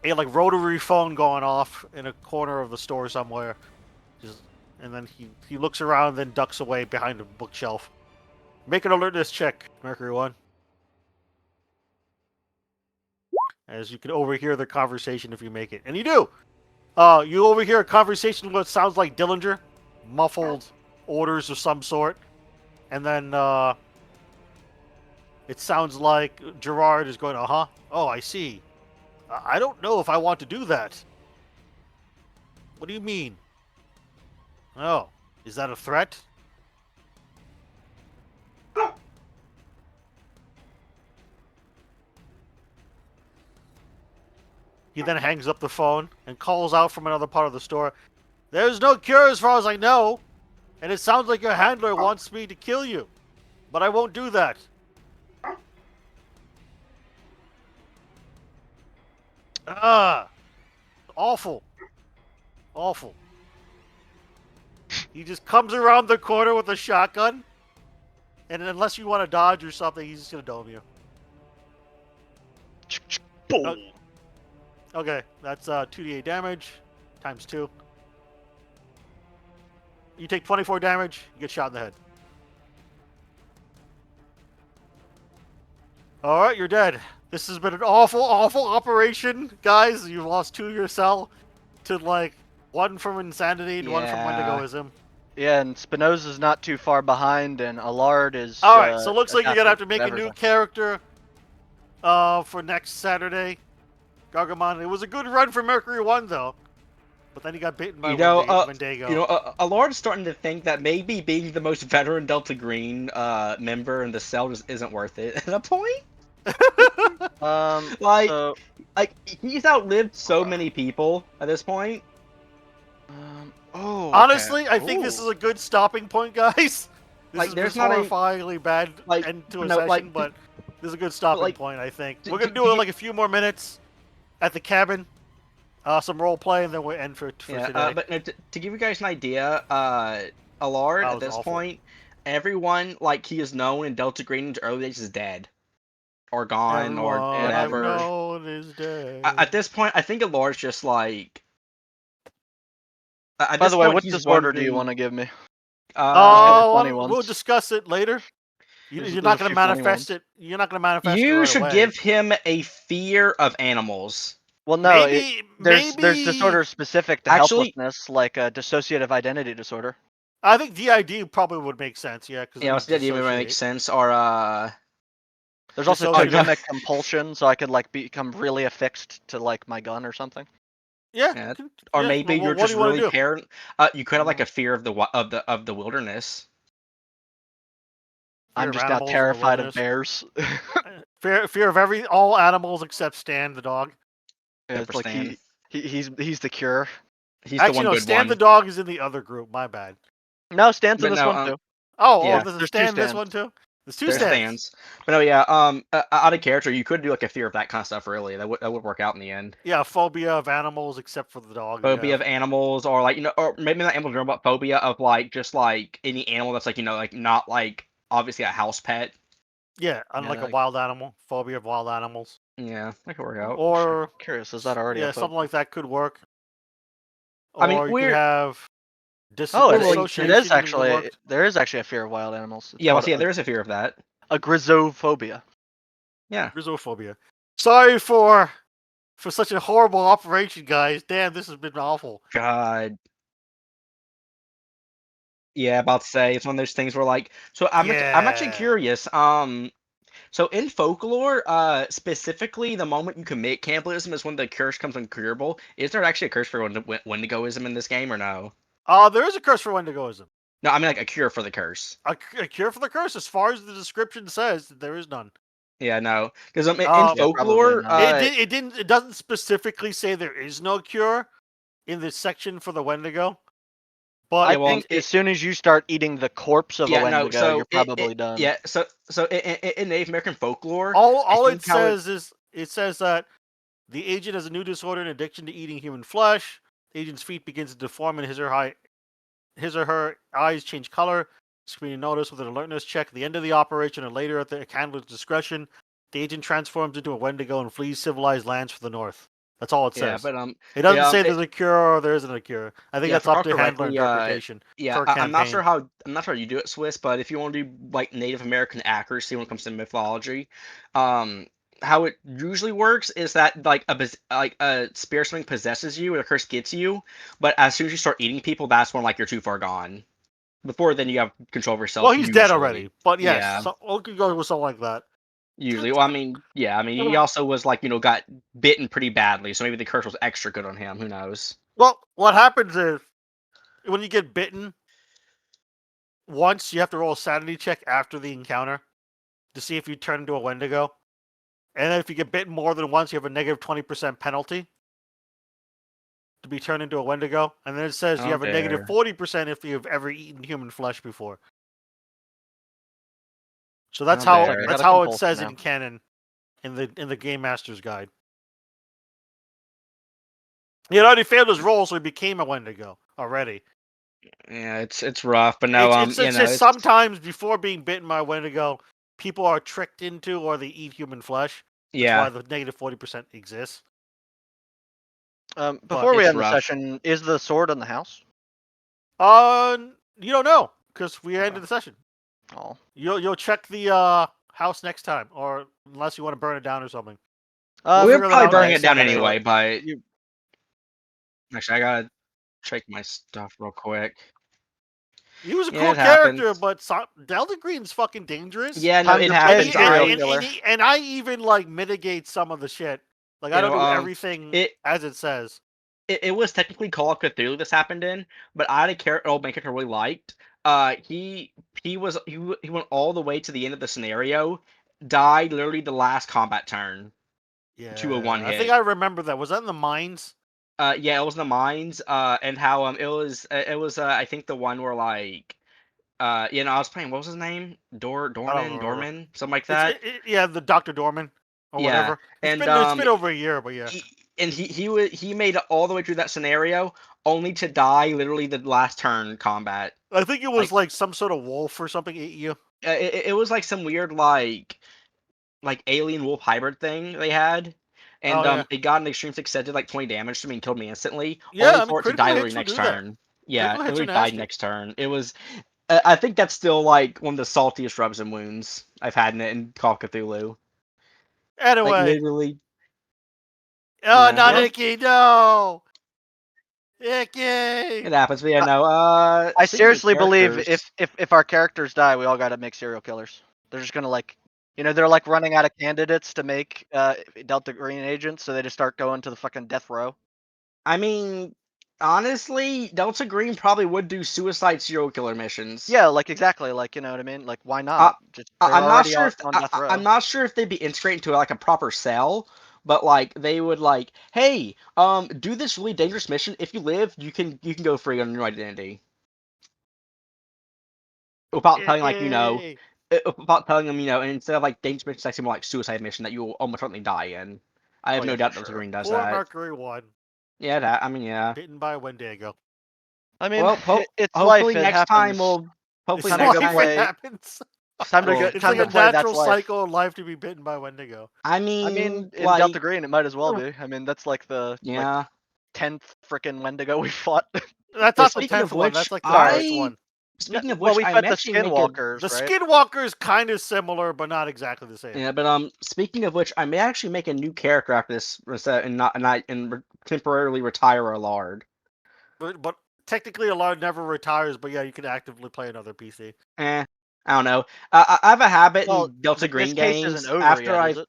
like rotary phone going off in a corner of the store somewhere. And then he looks around, then ducks away behind a bookshelf. Make an alertness check, Mercury 1. As you can overhear the conversation if you make it. And you do! You overhear a conversation what sounds like Dillinger. Muffled orders of some sort. And then, it sounds like Gerard is going, uh-huh. Oh, I see. I don't know if I want to do that. What do you mean? Oh, is that a threat? He then hangs up the phone and calls out from another part of the store. There's no cure as far as I know, and it sounds like your handler wants me to kill you, but I won't do that. Awful. Awful. He just comes around the corner with a shotgun, and unless you want to dodge or something, he's just going to dome you. Boom. Okay, that's 2d8 damage, times 2. You take 24 damage, you get shot in the head. Alright, you're dead. This has been an awful, awful operation, guys. You've lost 2 of your cell to, like, 1 from insanity and 1 from Wendigoism. Yeah, and Spinoza's not too far behind, and Allard is. Alright, so it looks like you're going to have to make a everything. new character for next Saturday. Gargamon. It was a good run for Mercury 1, though. But then he got bitten by Wendigo. You know, Alard's starting to think that maybe being the most veteran Delta Green member in the cell just isn't worth it at a point. Like, So, he's outlived so many people at this point. oh. Honestly, okay. I think this Ooh. is a good stopping point, guys. This Like, is there's a not a- horrifyingly bad like, end to a no, session, like, but this is a good stopping like, point, I think. d- We're going to d- do do it you- like a few more minutes at the cabin. Some role play, and then we'll end for today. But no, to give you guys an idea, Alard That at was this awful. point, everyone like he is known in Delta Green's early days is dead, or gone, or Everyone whatever. I've known is dead. At this point, I think Alard's just like. At By this the way, point, what he's disorder do you wondering, want to give me? Oh, funny we'll ones. discuss it later. You're There's not a going to few funny manifest ones. it. You're not going to manifest it you right should away. give him a fear of animals. Well, no, there's maybe disorders specific to Actually- helplessness, like a dissociative identity disorder. I think DID probably would make sense. Yeah, because Yeah, what's the idea? It makes sense. Or There's also Dissociative- totemic compulsion, so I could like become really affixed to like my gun or something. Yeah. or yeah, maybe well, you're what just do you wanna really do? paranoid. You could have like a fear of the wilderness. I'm Fear of just now animals in the terrified of wilderness. bears. Fear of all animals except Stan the dog. Yeah, Except it's for like Stan. he's the cure. He's Actually, the one no, good Stan one. the dog is in the other group. My bad. No, Stan's in But this no, one too. Oh, Yeah. there's a There's two Stan in this Stans. one too. There's two There's Stans. Stans. But no, yeah. Out of character, you could do like a fear of that kind of stuff. Really, that would work out in the end. Yeah, phobia of animals except for the dog. Phobia of animals, or like or maybe not animals, but phobia of like just like any animal that's like like not like obviously a house pet. Yeah, unlike a like- wild animal. Phobia of wild animals. Yeah, that could work out. Or Curious, is that already? yeah, a something like that could work. I mean, Or you we're- could have Oh, it dissociation is in the actually. works. There is actually a fear of wild animals. It's Yeah, well, called see, there is a fear of that. a grizophobia. Yeah. Grizophobia. Sorry for such a horrible operation, guys. Damn, this has been awful. God. Yeah, about to say it's one of those things where like, so I'm actually Yeah. curious. So in folklore, specifically, the moment you commit cannibalism is when the curse comes uncurable. Is there actually a curse for Wendigoism in this game, or no? There is a curse for Wendigoism. No, I mean like a cure for the curse. A cure for the curse, as far as the description says, there is none. Yeah, no, because in Yeah, folklore, probably not. It doesn't specifically say there is no cure in this section for the Wendigo. But I Yeah, well, think as soon as you start eating the corpse of a Wendigo, you're probably done. Yeah, so in Native American folklore, all it think how it- says is it says that the agent has a new disorder and addiction to eating human flesh. The agent's feet begins to deform and his or her eyes change color. Screening notice with an alertness check at the end of the operation or later at the handler's discretion. The agent transforms into a Wendigo and flees civilized lands for the north. That's all it yeah, says. but It doesn't yeah, say there's a cure or there isn't a cure. I think Yeah, that's if I up to recall handler correctly, interpretation. yeah, per I'm not sure campaign. how you do it, Swiss, but if you want to do like Native American accuracy when it comes to mythology, how it usually works is that like a spirit something possesses you, or a curse gets you, but as soon as you start eating people, that's when like you're too far gone. Before then, you have control of yourself. Well, he's dead usually. already. But yes, Yeah. we could go with something like that. Usually, well, I mean, he also was like got bitten pretty badly, so maybe the curse was extra good on him. Who knows? Well, what happens is when you get bitten once, you have to roll a sanity check after the encounter to see if you turn into a Wendigo. And then if you get bitten more than once, you have a negative 20% penalty to be turned into a Wendigo. And then it says you Oh, have a negative dear. 40% if you've ever eaten human flesh before. So that's Oh, how dear. that's I got a how it compulsion says now. in canon in the Game Master's Guide. He had already failed his roll, so he became a Wendigo already. Yeah, it's rough, but no, It's just sometimes before being bitten by a Wendigo, people are tricked into or they eat human flesh. That's yeah. why the negative 40% exists. Before we it's end the rough. session, is the sword in the house? You don't know because we ended the session. Oh, You'll check the house next time, or unless you want to burn it down or something. We're figure that probably out burning next it down episode. anyway, but You- actually, I gotta check my stuff real quick. He was a Yeah, cool it character, happens. but Delta Green's fucking dangerous. Yeah, no, Time it to And, play happens. serial and, killer. and I even like mitigate some of the shit Like You I don't know, do everything it as it says. it was technically Call of Cthulhu this happened in, but I had old main character I really liked. He went all the way to the end of the scenario, died literally the last combat turn to a one Yeah, I think hit. I remember that. Was that in the mines? Yeah, it was in the mines. And how it was I think the one where like I was playing, what was his name? I don't remember. Dorman, something like that. Yeah, the Dr. Dorman or Yeah, whatever. and It's been over a year, but yeah. he made it all the way through that scenario only to die literally the last turn combat. I think it was Like like some sort of wolf or something ate you. it was like some weird like alien wolf hybrid thing they had, Oh and yeah. it got an extreme success, did like 20 damage to me and killed me instantly, Yeah, only I mean for it to die critical literally hits will next do that. turn. Yeah, Critical it hits are literally died nasty. next turn. It was. I think that's still like one of the saltiest rubs and wounds I've had in Call of Cthulhu. Like Anyway. literally. Oh, Yeah. not Well, Icky, no! it Icky! happens. But yeah, I, no. I Speaking of seriously believe characters, if our characters die, we all gotta make serial killers. They're just gonna like, they're like running out of candidates to make Delta Green agents, so they just start going to the fucking death row. I mean, honestly, Delta Green probably would do suicide serial killer missions. Yeah, like exactly, like you know what I mean. Like why I, not? Just they're I'm not already sure on, if on death row. I'm not sure if they'd be integrated into like a proper cell, but like they would like, hey, do this really dangerous mission. If you live, you can go free on your identity without telling like Icky! without telling them and instead of like dangerous missions, like some like suicide mission that you will almost certainly die in. I Oh have yeah, no for doubt Delta sure. Green does Poor that. Mercury 1. Yeah, I mean, yeah. Bitten by a Wendigo. I mean, Well, it's life. hopefully It next time happens. we'll It's hopefully Time to next go life, it time. play. happens. Well, It's Time like to a play. That's natural life. cycle in life to be bitten by a Wendigo. I I mean, mean, in Delta like, Green, it might as well be. I mean, that's like the yeah. 10th freaking Wendigo we fought. That's But not the speaking of 10th one, which, that's like the first I one. speaking of Well, which, we I fought may the actually make a Skinwalkers, The right? Skinwalker is kind of similar, but not exactly the same. yeah, but speaking of which, I may actually make a new character after this reset and temporarily retire a lard. But technically, Alarm never retires, but yeah, you can actively play another PC. I don't know. I have a habit Well, in Delta this Green case isn't games. over yet, is it?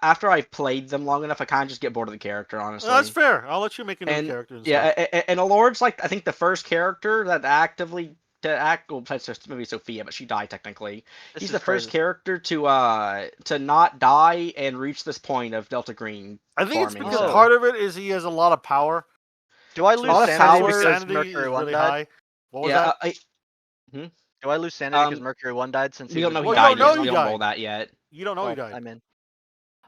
After I've played them long enough, I kind of just get bored of the character, That's honestly. fair. I'll let you make a new And character and yeah, stuff. and Alord's like I think the first character that actively to act. Well, besides maybe Sophia, but she died technically. This He's is the first crazy. character to not die and reach this point of Delta Green I think it's farming. because Oh. part of it is he has a lot of power. Do I So lose All the his sanity power- because sanity Mercury is 1 really died? high. What was Yeah, that? Do I lose sanity because Um, Mercury 1 died since we he don't was know he Well, you died don't know yet. he We don't roll died. that yet. You don't know he Well, died. I mean,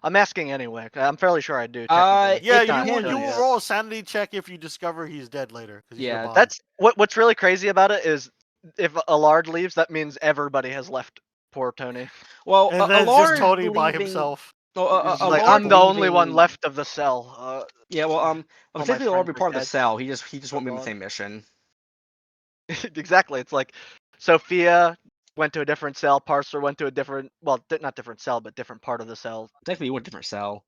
I'm asking anyway. I'm fairly sure I do. Uh, Technically. Yeah, It you depends. will roll a sanity check if you discover he's dead later. 'Cause he's your Yeah, bond. That's what's really crazy about it is if Allard leaves, that means everybody has left. Poor Tony. Well, And then it's just Alard Tony by leaving. himself. He's just like, Alard I'm the only one leaving. left of the cell. Yeah, well, all my technically Alard friends will be are part of the dead. cell. He just They're won't be in the gone. same mission. Exactly. It's like Sophia went to a different cell. Parser went to a different, well, not different cell, but different part of the cell. Technically, he went different cell.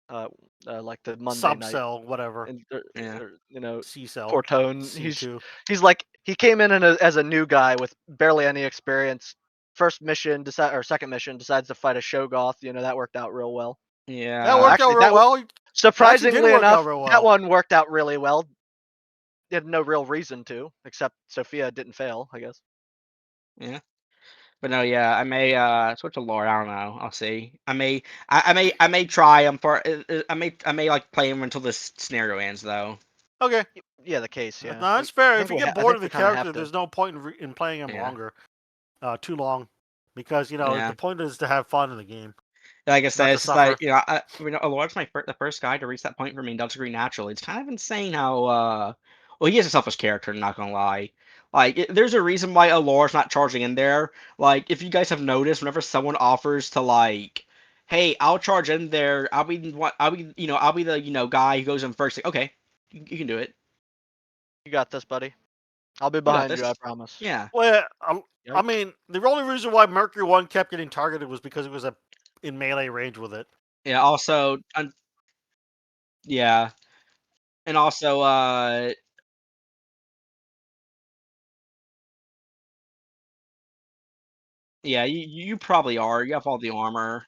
Like the Monday night. Subcell, whatever. And Yeah. C cell. poor Tone. C2. He's like he came in as a new guy with barely any experience. First mission, second mission, decides to fight a Shogoth. That worked out real well. Yeah. That worked Actually, out real well. Surprisingly work out enough, real that well. one worked out really well. He had no real reason to, except Sophia didn't fail, I guess. Yeah. But no, yeah, I may switch to Lord. I don't know. I'll see. I may try him for. I may like play him until this scenario ends though. Okay. Yeah, the case. Yeah. No, that's fair. I If you think get I bored think of the we kinda have character, to. there's no point in playing him Yeah. longer. Too long. Because, Yeah. the point is to have fun in the game. Like I said, to it's just like suffer. Lord's the first guy to reach that point for me in Delta Green naturally. It's kind of insane how well he is a selfish character. Not gonna lie. Like there's a reason why Alora's not charging in there. Like if you guys have noticed, whenever someone offers to like, hey, I'll charge in there. I'll be the guy who goes in first. Like, okay, you can do it. You got this, buddy. I'll be got behind you. this. I promise. Yeah. Well, I Yikes. mean, the only reason why Mercury 1 kept getting targeted was because it was in melee range with it. Yeah. Also, yeah, and also yeah, you probably are. You have all the armor.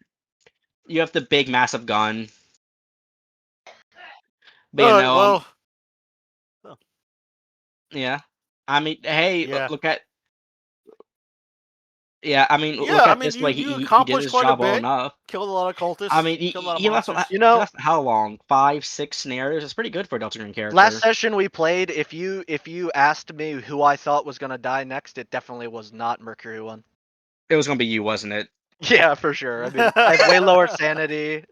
You have the big massive gun. But you Alright, know, well, yeah. I mean, hey, yeah. look at. Yeah, I mean, Yeah, look I at mean, this way. you He did accomplished his quite a job well bit. enough. Killed a lot of I cultists. mean, Killed a lot of he lasted. monsters. You know, He lasted how long? 5, 6 scenarios. It's pretty good for a Delta Green character. last session we played, if you asked me who I thought was gonna die next, it definitely was not Mercury One. It was gonna be you, wasn't it? Yeah, for sure. I mean, I have way lower sanity.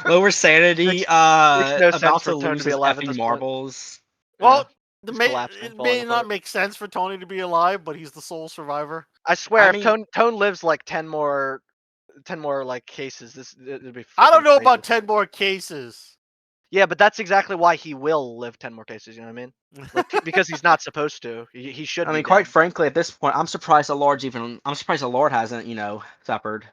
Lower sanity. Makes no sense About for to Tone lose to be his alive at effing this point. marbles. Well, Just collapsing, it falling may not apart. make sense for Tony to be alive, but he's the sole survivor. I swear, I if mean- Tone lives like 10 more like cases, it'd be. I don't freaking know crazy. about 10 more cases. Yeah, but that's exactly why he will live 10 more cases. You know what I mean? Like because he's not supposed to. He should. I be mean, quite dead. frankly, at this point, I'm surprised the Lord hasn't, suffered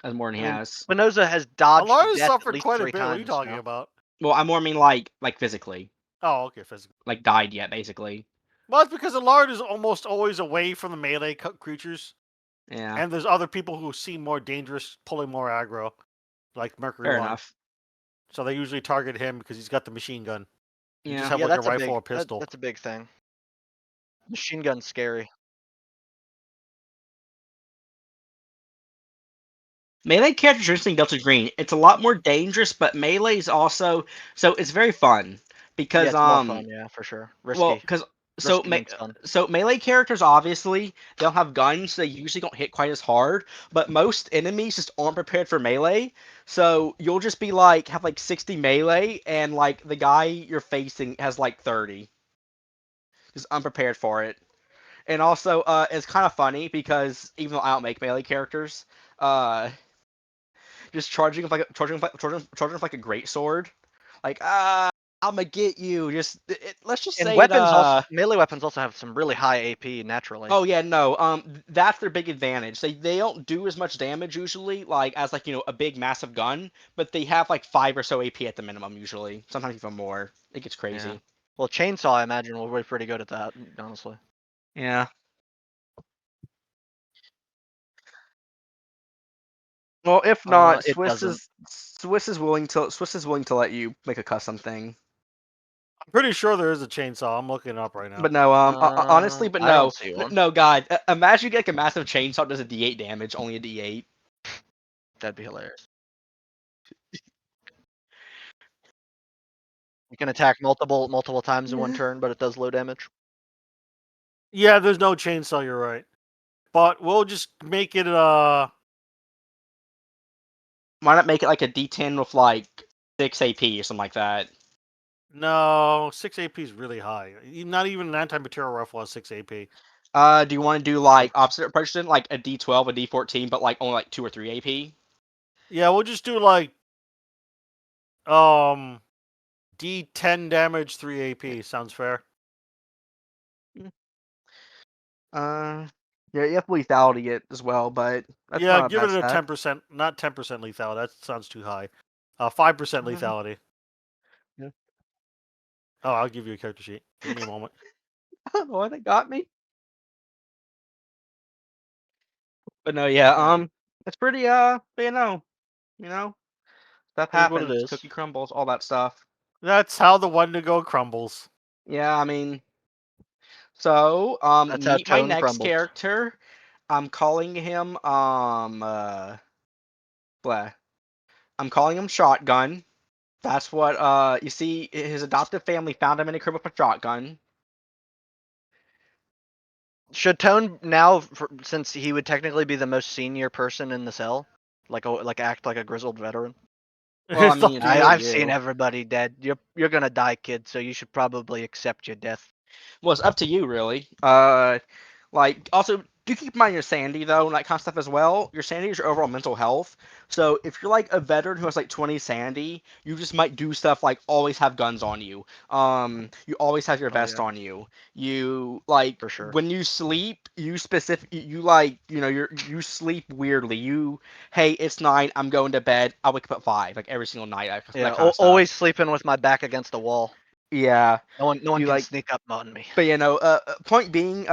as more than he I mean, has. Spinoza has dodged Alara death at suffered least quite a 3 bit. What are you times talking now. about? Well, I more mean like physically, Oh, okay, physical. like died yet, basically. Well, it's because Alard is almost always away from the melee creatures, Yeah, and there's other people who seem more dangerous, pulling more aggro, like Mercury fair One. enough. So they usually target him because he's got the machine gun. You Yeah. just have Yeah, like a that's a rifle big. or pistol. That's a big thing. Machine gun's scary. Melee characters are interesting Delta Green. It's a lot more dangerous, but melee is also it's very fun Yeah, because it's more fun. Yeah, for sure. well Risky. because Risky means fun. so melee characters obviously they don't have guns, so they usually don't hit quite as hard. But most enemies just aren't prepared for melee, so you'll just be like have like 60 melee, and like the guy you're facing has like 30, just unprepared for it. And also, it's kind of funny because even though I don't make melee characters, uh, just charging with like a great sword, like I'm gonna get you. Let's just And say weapons also melee weapons also have some really high AP naturally. Oh yeah, no. That's their big advantage. They don't do as much damage usually, like as like a big massive gun, but they have like 5 or so AP at the minimum usually. Sometimes even more. It gets crazy. Yeah. Well, chainsaw I imagine will be pretty good at that. Honestly. Yeah. Well, if not, It doesn't. Swiss is willing to let you make a custom thing. I'm pretty sure there is a chainsaw. I'm looking it up right now. But no, honestly, but I no, don't see one. no, God, imagine you get like a massive chainsaw that does a D8 damage, only a D8. That'd be hilarious. You can attack multiple times in one turn, but it does low damage. Yeah, there's no chainsaw. You're right. But we'll just make it. Why not make it like a D10 with like 6 AP or something like that? No, 6 AP is really high. Not even an anti-material rifle has 6 AP. Do you want to do like opposite approach then, like a D12, a D14, but like only like 2 or 3 AP? Yeah, we'll just do like D10 damage, 3 AP. Sounds fair. Yeah, you have lethality it as well, but that's Yeah, not give bad it a stat. 10%, not 10% lethality. That sounds too high. 5% lethality. Yeah. Oh, I'll give you a character sheet. Give me a moment. I don't know why they got me. But no, yeah, it's pretty but you know, stuff It is what it happens, is. cookie crumbles, all that stuff. That's how the Wendigo crumbles. Yeah, I mean, so That's how meet my Tone next crumbles. character. I'm calling him blah. I'm calling him Shotgun. That's what you see. His adoptive family found him in a crib with a shotgun. Should Tone now, since he would technically be the most senior person in the cell, like act like a grizzled veteran? Well, I It's up mean, to it's you. up to I've seen you. everybody dead. You're gonna die, kid. So you should probably accept your death. Well, it's up to you, really. Like, also, do keep in mind your sanity, though, and that kind of stuff as well. Your sanity is your overall mental health. So, if you're, like, a veteran who has, like, 20 sanity, you just might do stuff like always have guns on you. You always have your vest yeah. on you. You, like, For sure. when you sleep, like, you sleep weirdly. Hey, it's 9, I'm going to bed, I'll wake up at 5, like, every single night, that Yeah, kind of stuff. always sleeping with my back against the wall. Yeah. No one You, can like, sneak up on me. but, point being,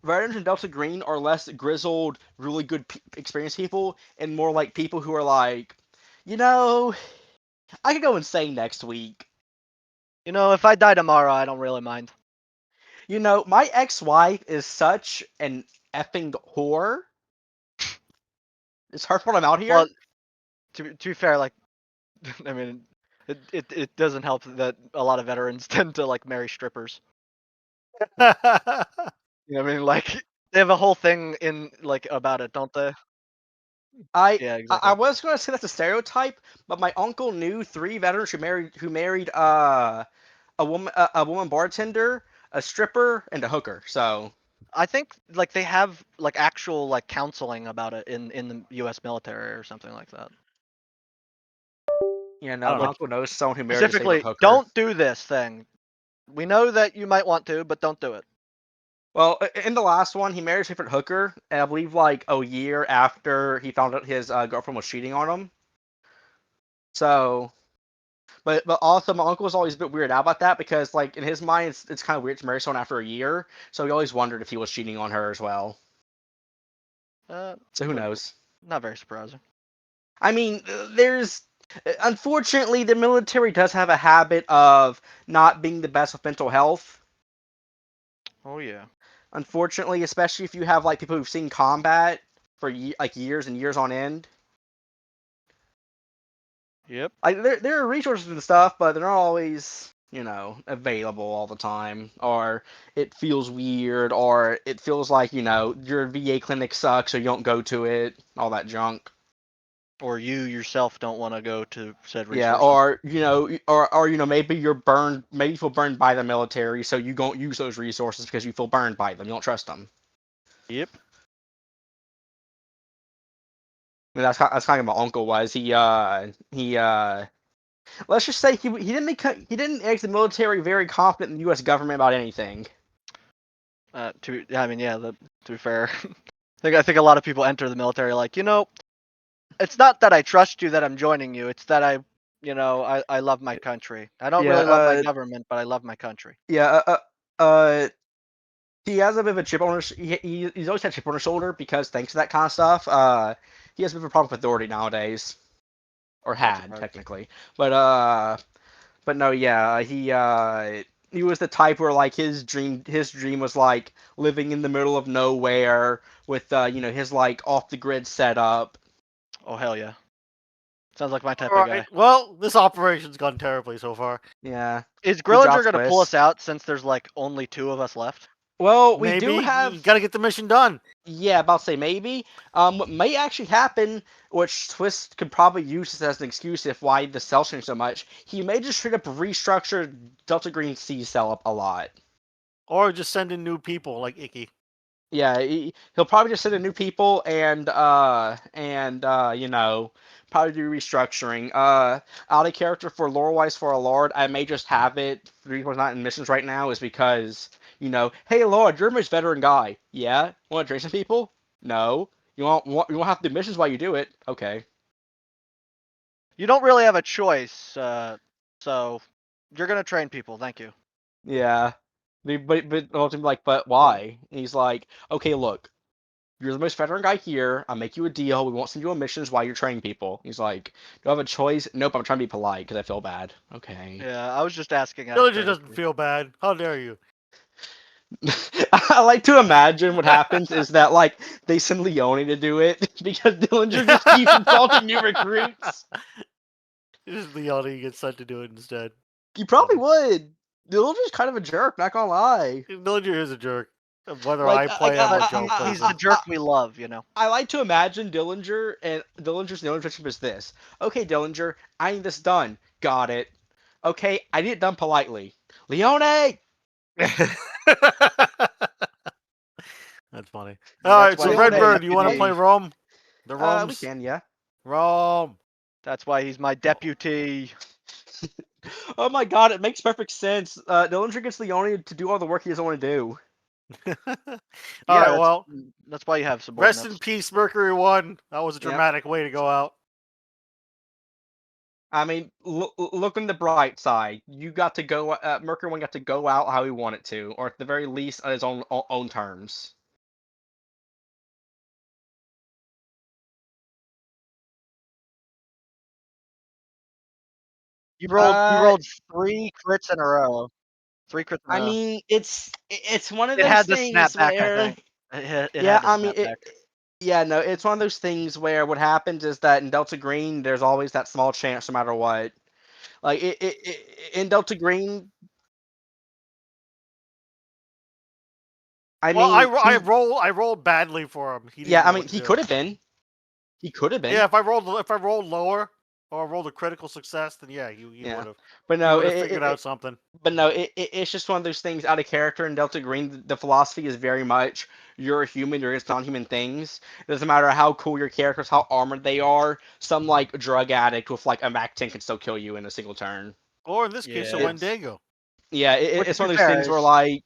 veterans in Delta Green are less grizzled, really good experienced people, and more like people who are like, I could go insane next week. You know, if I die tomorrow, I don't really mind. You know, my ex-wife is such an effing whore. It's her fault I'm out here. Well, to be fair, like, I mean, it doesn't help that a lot of veterans tend to like marry strippers. You know what I mean? Like, they have a whole thing in like about it, don't they? Yeah, I exactly. was gonna say that's a stereotype, but my uncle knew 3 veterans who married a woman bartender, a stripper, and a hooker. So I think like they have like actual like counseling about it in the U.S. military or something like that. you I know, don't my know. uncle knows someone who married his favorite Specifically, hooker. don't do this thing. We know that you might want to, but don't do it. Well, in the last one, he married his favorite hooker, and I believe like a year after he found out his girlfriend was cheating on him. So, but also my uncle was always a bit weirded out about that because like in his mind, it's kind of weird to marry someone after a year. So he always wondered if he was cheating on her as well. So who Wouldn't- knows? Not very surprising. I mean, unfortunately, the military does have a habit of not being the best with mental health. Oh yeah. Unfortunately, especially if you have like people who've seen combat for like years and years on end. Yep. Like there are resources and stuff, but they're not always available all the time. Or it feels weird, or it feels like your VA clinic sucks, so you don't go to it. All that junk. Or you yourself don't want to go to said Yeah, resources. or maybe you're burned, maybe you feel burned by the military, so you don't use those resources because you feel burned by them. You don't trust them. Yep. I mean, that's kind of my uncle was. He let's just say he didn't exit the military very confident in the U.S. government about anything. I mean, yeah. To be fair, I think a lot of people enter the military like, it's not that I trust you that I'm joining you. It's that I love my country. I don't Yeah, really love my government, but I love my country. yeah, he has a bit of a chip on his. He's always had a chip on his shoulder because thanks to that kind of stuff. He has a bit of a problem with authority nowadays, or Not had surprised. technically. But no, yeah, he was the type where like his dream was like living in the middle of nowhere with his like off the grid setup. Oh hell yeah. Sounds like my type All of right. guy. Well, this operation's gone terribly so far. Yeah, Is good job, Grillinger gonna pull Swiss. us out since there's like only 2 of us left? Well, we do Maybe you have. got to get the mission done. Yeah, about to say maybe. What may actually happen, which Twist could probably use this as an excuse if why the cell changed so much, he may just straight up restructure Delta Green C cell up a lot. Or just send in new people like Icky. Yeah, he'll probably just send in new people and probably do restructuring. Out of character for lore-wise for a Lord, I may just have it. The reason why it's not in missions right now is because hey Lord, you're a most veteran guy. Yeah, want to train some people? No. You won't have to do missions while you do it. Okay. You don't really have a choice, so you're gonna train people. Thank you. Yeah. But ultimately like, but why? And he's like, okay, look. You're the most veteran guy here. I'll make you a deal. We won't send you on missions while you're training people. He's like, do I have a choice? Nope, I'm trying to be polite because I feel bad. Okay. Yeah, I was just asking out of Villager doesn't courtesy. feel bad. How dare you? I like to imagine what happens is that, like, they send Leone to do it because Dillinger just keeps insulting new recruits. Just Leone gets sent to do it instead. He probably would. Dillinger's kind of a jerk, not gonna lie. Villager is a jerk. Whether Like, I play him or But Joe plays he's him. the jerk we love, I like to imagine Dillinger, and Dillinger's the only relationship is this. Okay, Dillinger, I need this done. Got it. Okay, I need it done politely. Leone! That's funny. Yeah, All that's right, so why Leone, Redbird, you want to deputy. play Rome? The we Romes? can, yeah. Rome. That's why he's my deputy. Oh my god, it makes perfect sense. Dillinger gets Leone to do all the work he doesn't want to do. All Yeah, right, well, that's why you have rest in subordinates. peace, Mercury 1. That was a Yep. dramatic way to go out. I mean, look on the bright side. You got to go. Mercury One got to go out how he wanted to, or at the very least on his own terms. You rolled 3 crits in a row. 3 crits in a I row. mean, it's one of It those had to things snap back, I where, think. It yeah, had to I mean, snap back. yeah, no, it's one of those things where what happens is that in Delta Green, there's always that small chance, no matter what. Like in Delta Green, I Well, mean, I rolled badly for him. He didn't yeah, know I what mean, to he do. could have been. He could have been. Yeah, if I rolled lower or rolled a critical success, then yeah, he Yeah, would have. but He no, would have figured out something. it's just one of those things out of character in Delta Green. The philosophy is very much you're a human, you're against non-human things. It doesn't matter how cool your characters, how armored they are. Some like drug addict with like a Mac 10 can still kill you in a single turn. Or in this case, a Yeah. Wendigo. Yeah, Which, it's to one be of those fair, things where is like,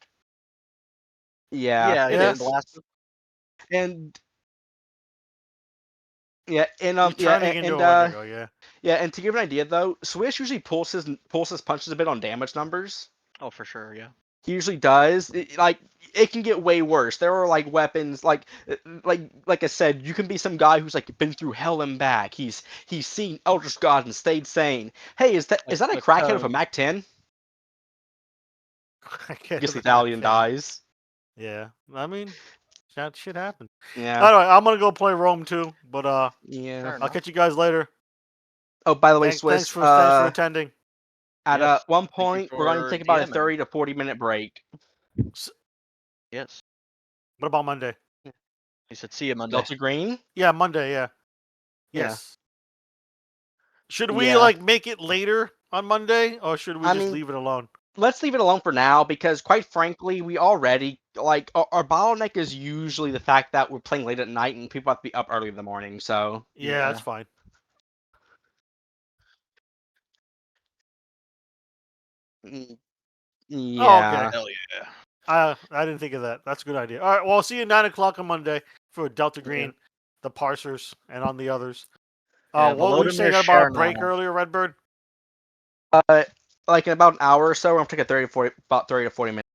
yeah, yeah, it Yeah. in the is, last and yeah, and You're turning into a Wendigo, yeah. yeah, and to give an idea though, Swish usually pulls his punches a bit on damage numbers. Oh, for sure, yeah. He usually does. Like it can get way worse. There are like weapons, like I said, you can be some guy who's like been through hell and back. He's seen Eldritch God and stayed sane. Hey, is that Like a the crackhead with a code. Mac 10? I can't Guess have the a Mac Italian 10. dies. Yeah, I mean, that shit happened. Yeah, Anyway, I'm gonna go play Rome too, but yeah. Fair I'll enough. catch you guys later. Oh, by the way, Thanks Swiss. for attending. At Yes. one Thank you point, we're going to for take about a DMing. 30 to 40-minute break. Yes. What about Monday? He said, "See you Monday." Delta Green. Yeah, Monday. Yeah. Yeah. Yes. Should we Yeah. like make it later on Monday, or should we I just mean, leave it alone? let's leave it alone for now because, quite frankly, we already like our bottleneck is usually the fact that we're playing late at night and people have to be up early in the morning. So Yeah, that's fine. mm, Oh, okay. yeah. Hell yeah. I didn't think of that. That's a good idea. All right. Well, I'll see you at 9 o'clock on Monday for Delta Green, the parsers, and on the others. Yeah, What were you saying about a break earlier, Redbird? Like in about an hour or so, we're gonna take a 30 to 40 minute